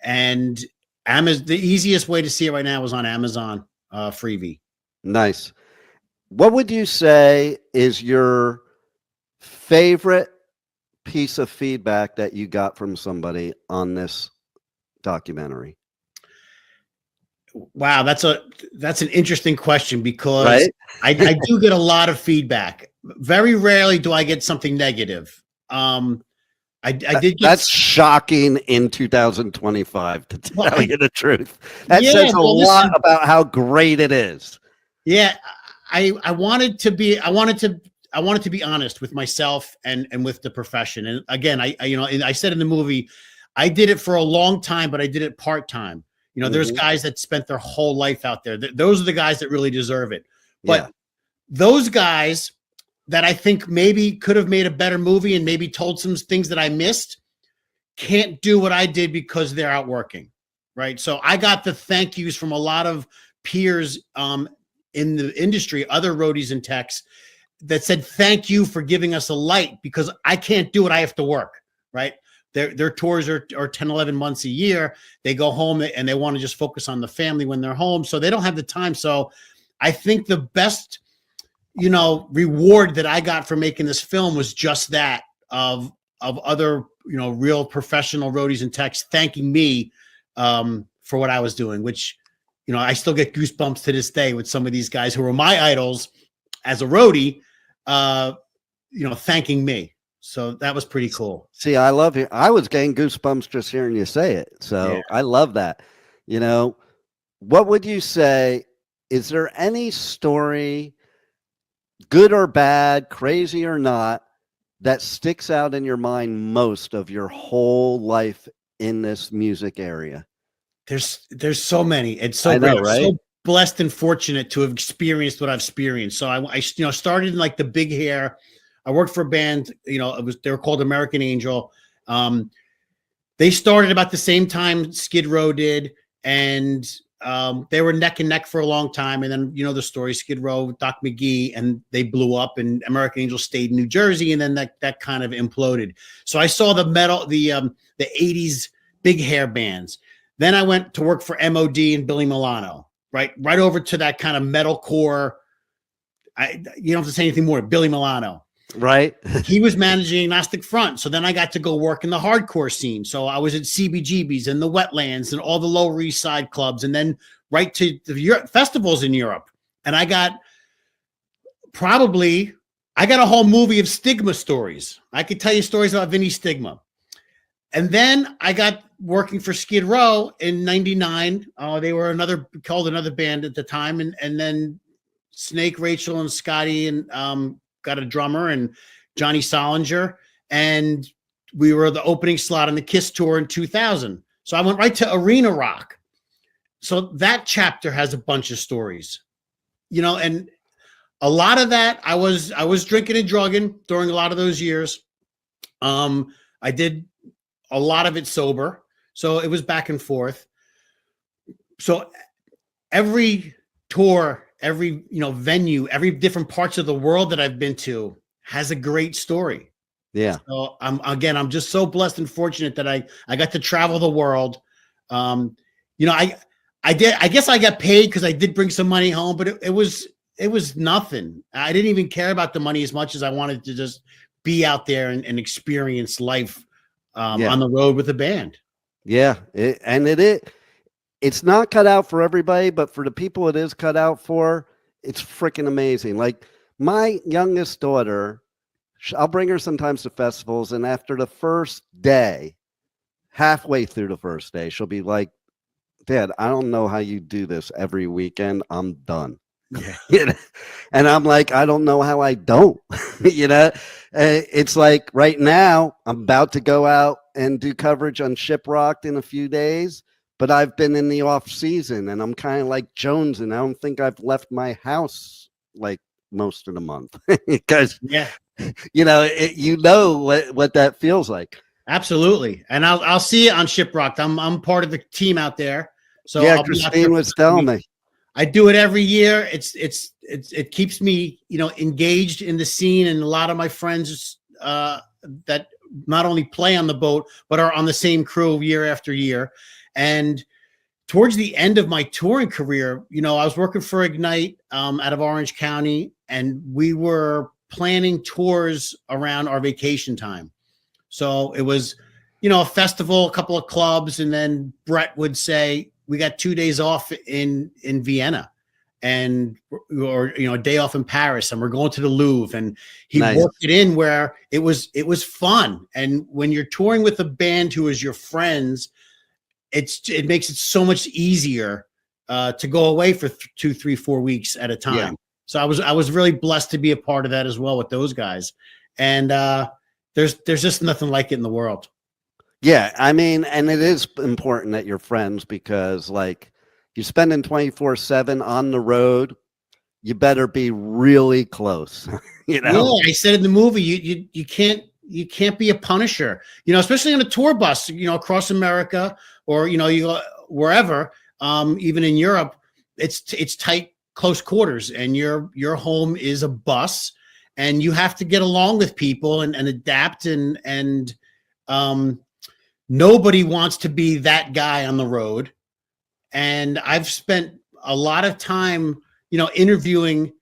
And Amazon, the easiest way to see it right now is on Amazon Freevee. Nice. What would you say is your favorite piece of feedback that you got from somebody on this documentary? Wow, that's an interesting question, because I do get a lot of feedback. Very rarely do I get something negative. I did get that's shocking in 2025, to tell you the truth. That says a lot about how great it is. Yeah, I wanted to be honest with myself and with the profession. And again, I said in the movie, I did it for a long time, but I did it part-time. There's guys that spent their whole life out there. Those are the guys that really deserve it. But those guys that I think maybe could have made a better movie and maybe told some things that I missed can't do what I did because they're out working. Right. So I got the thank yous from a lot of peers in the industry, other roadies and techs, that said, thank you for giving us a light, because I can't do it. I have to work, right? Their tours are 10, 11 months a year. They go home and they want to just focus on the family when they're home. So they don't have the time. So I think the best, reward that I got for making this film was just that of other, real professional roadies and techs thanking me for what I was doing, which, I still get goosebumps to this day with some of these guys who were my idols as a roadie, thanking me. So that was pretty cool. See, I love it. I was getting goosebumps just hearing you say it. So yeah. I love that. What would you say? Is there any story, good or bad, crazy or not, that sticks out in your mind most of your whole life in this music area? There's so many. It's so great. Right? I'm so blessed and fortunate to have experienced what I've experienced. So I started in the big hair. I worked for a band, they were called American Angel. They started about the same time Skid Row did. And they were neck and neck for a long time. And then, the story, Skid Row, Doc McGee, and they blew up, and American Angel stayed in New Jersey. And then that kind of imploded. So I saw the 80s big hair bands. Then I went to work for MOD and Billy Milano, right over to that kind of metalcore. You don't have to say anything more. Billy Milano. Right. He was managing Agnostic Front. So then I got to go work in the hardcore scene. So I was at CBGB's and the Wetlands and all the Lower East Side clubs, and then right to the festivals in Europe. And I got a whole movie of Stigma stories. I could tell you stories about Vinny Stigma. And then I got working for Skid Row in 99. They were called another band at the time. And then Snake, Rachel, and Scotty, and got a drummer, and Johnny Solinger, and we were the opening slot on the Kiss tour in 2000. So I went right to Arena Rock. So that chapter has a bunch of stories, and a lot of that I was drinking and drugging during a lot of those years. I did a lot of it sober, so it was back and forth. So every tour, every venue, every different parts of the world that I've been to has a great story. Yeah. So I'm just so blessed and fortunate that I got to travel the world. I guess I got paid because I did bring some money home, but it was nothing. I didn't even care about the money as much as I wanted to just be out there and experience life on the road with a band. Yeah. It's not cut out for everybody, but for the people it is cut out for, it's freaking amazing. Like my youngest daughter, I'll bring her sometimes to festivals, and after the first day, halfway through the first day, she'll be like, Dad, I don't know how you do this every weekend. I'm done. Yeah. And I'm like, I don't know how I don't. It's like right now I'm about to go out and do coverage on Shiprocked in a few days. But I've been in the off season, and I'm kind of like Jones, and I don't think I've left my house like most of the month because what that feels like. Absolutely, and I'll see you on Shiprocked. I'm part of the team out there. So yeah, Christine was telling me. I do it every year. It keeps me engaged in the scene, and a lot of my friends that not only play on the boat but are on the same crew year after year. And towards the end of my touring career, I was working for Ignite out of Orange County, and we were planning tours around our vacation time. So it was, a festival, a couple of clubs, and then Brett would say, we got 2 days off in Vienna, or a day off in Paris, and we're going to the Louvre. And he worked it in where it was fun. And when you're touring with a band who is your friends, it makes it so much easier to go away for 2, 3, 4 weeks at a time. Yeah. So I was really blessed to be a part of that as well with those guys. And there's just nothing like it in the world. Yeah, I mean, and it is important that you're friends, because like you're spending 24/7 on the road. You better be really close. Yeah, I said in the movie, you can't be a punisher, especially on a tour bus, across America, or, you go wherever, even in Europe, it's tight, close quarters, and your home is a bus, and you have to get along with people and adapt. And nobody wants to be that guy on the road. And I've spent a lot of time, interviewing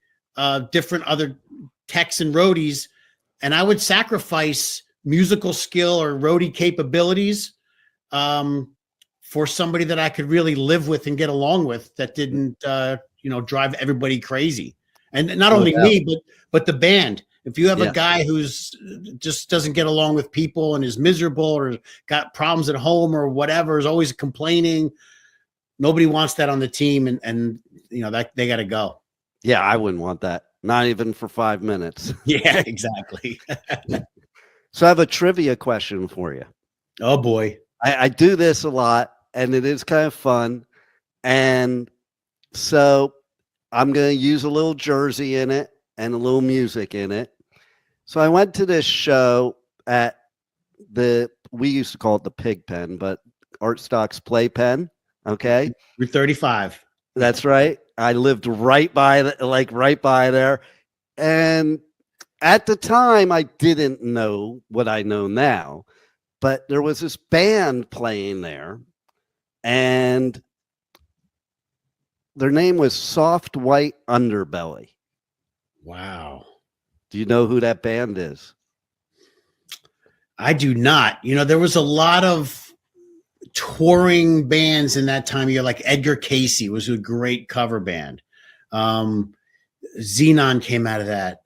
different other techs and roadies, and I would sacrifice musical skill or roadie capabilities for somebody that I could really live with and get along with, that didn't, drive everybody crazy. And not only me, but the band. If you have a guy who's just doesn't get along with people and is miserable, or got problems at home or whatever, is always complaining, nobody wants that on the team. And that they got to go. Yeah, I wouldn't want that. Not even for 5 minutes. Yeah, exactly. So I have a trivia question for you. Oh boy. I do this a lot, and it is kind of fun. And so I'm going to use a little Jersey in it and a little music in it. So I went to this show at we used to call it the Pig Pen, but Art Stock's Playpen Okay. Route 35. That's right. I lived right by there. And at the time, I didn't know what I know now, but there was this band playing there, and their name was Soft White Underbelly. Wow. Do you know who that band is? I do not. There was a lot of touring bands in that time of year, like Edgar Casey was a great cover band. Xenon came out of that.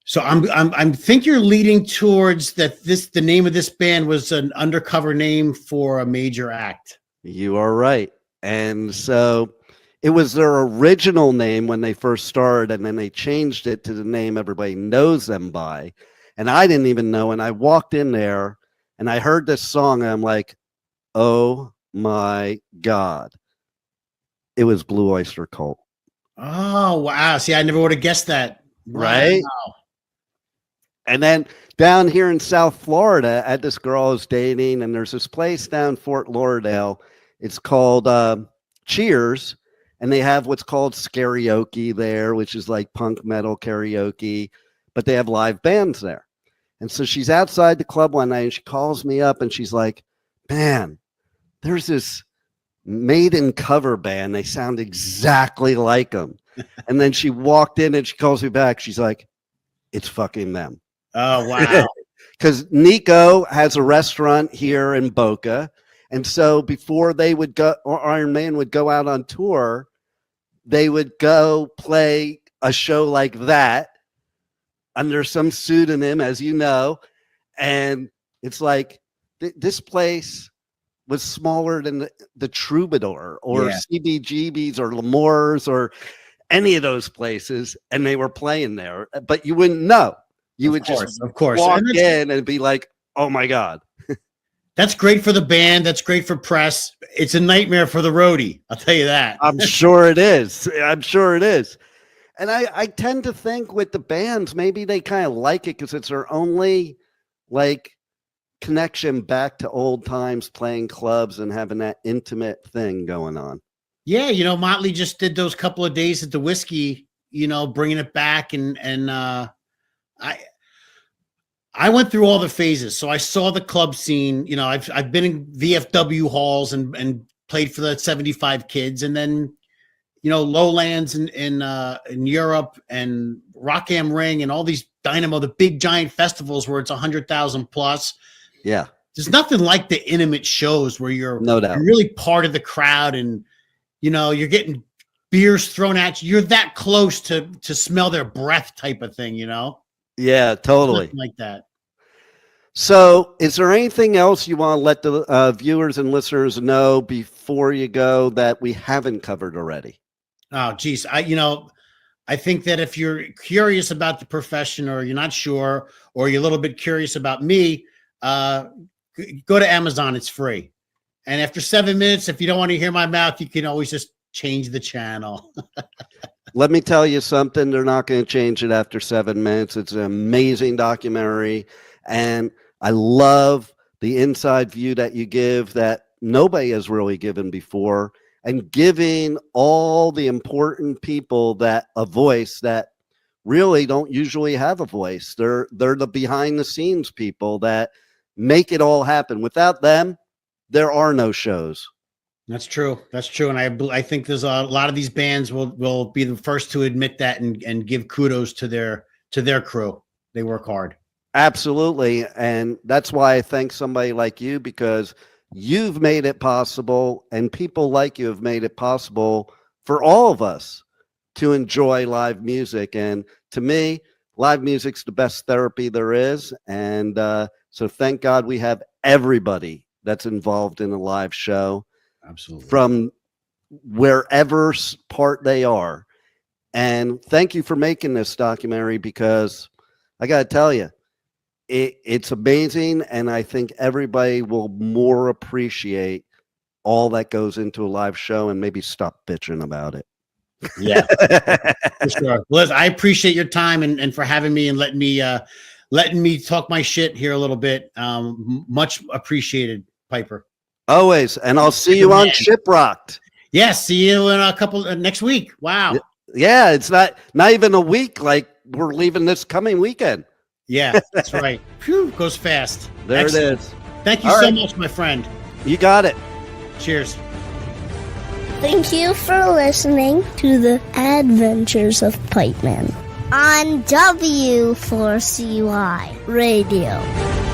So I'm think you're leading towards that the name of this band was an undercover name for a major act. You are right. And so it was their original name when they first started, and then they changed it to the name everybody knows them by. And I didn't even know. And I walked in there and I heard this song and I'm like, oh my God. It was Blue Oyster Cult. Oh, wow. See, I never would have guessed that. Right? Wow. And then down here in South Florida, I had this girl I was dating, and there's this place down Fort Lauderdale. It's called Cheers, and they have what's called karaoke there, which is like punk metal karaoke, but they have live bands there. And so she's outside the club one night, and she calls me up, and she's like, man, there's this Maiden cover band. They sound exactly like them. And then she walked in, and she calls me back. She's like, it's fucking them. Oh, wow. Because Nico has a restaurant here in Boca. And so before they would go, or Iron Man would go out on tour, they would go play a show like that under some pseudonym, as you know. And it's like, this place was smaller than the Troubadour or CBGB's or L'Amour's or any of those places. And they were playing there, but you wouldn't know. You would just walk in and be like, oh my God. That's great for the band. That's great for press. It's a nightmare for the roadie. I'll tell you that. I'm sure it is. I'm sure it is. And I tend to think with the bands, maybe they kind of like it because it's their only like connection back to old times, playing clubs and having that intimate thing going on. Yeah. Motley just did those couple of days at the Whiskey, bringing it back. And I went through all the phases. So I saw the club scene. I've been in VFW halls and played for the 75 kids, and then Lowlands in Europe and Rock Am Ring and all these Dynamo, the big giant festivals where it's 100,000 plus. Yeah, there's nothing like the intimate shows where you're really part of the crowd, and you're getting beers thrown at you. You're that close to smell their breath, type of thing. Yeah, totally. Nothing like that. So is there anything else you want to let the viewers and listeners know before you go that we haven't covered already? Oh, geez. I think that if you're curious about the profession, or you're not sure, or you're a little bit curious about me, go to Amazon. It's free. And after 7 minutes, if you don't want to hear my mouth, you can always just change the channel. Let me tell you something. They're not going to change it after 7 minutes. It's an amazing documentary. And I love the inside view that you give that nobody has really given before, and giving all the important people that a voice that really don't usually have a voice. They're the behind the scenes people that make it all happen. Without them, there are no shows. That's true. That's true. And I think there's a lot of these bands will be the first to admit that and give kudos to their crew. They work hard. Absolutely. And that's why I thank somebody like you, because you've made it possible, and people like you have made it possible for all of us to enjoy live music. And to me, live music's the best therapy there is. And so thank God we have everybody that's involved in a live show. Absolutely. From wherever part they are. And thank you for making this documentary, because I got to tell you, it's amazing. And I think everybody will more appreciate all that goes into a live show and maybe stop bitching about it. Yeah, for sure. Liz, I appreciate your time and for having me and letting me talk my shit here a little bit. Much appreciated, Piper. Always. And I'll see you on Shiprocked. Yes, see you in a couple next week. Wow. Yeah, it's not even a week. Like we're leaving this coming weekend. Yeah, that's right. Phew, goes fast. There Excellent. it is. Thank you so much, my friend. You got it. Cheers. Thank you for listening to the Adventures of Pipe Man on W4CY Radio.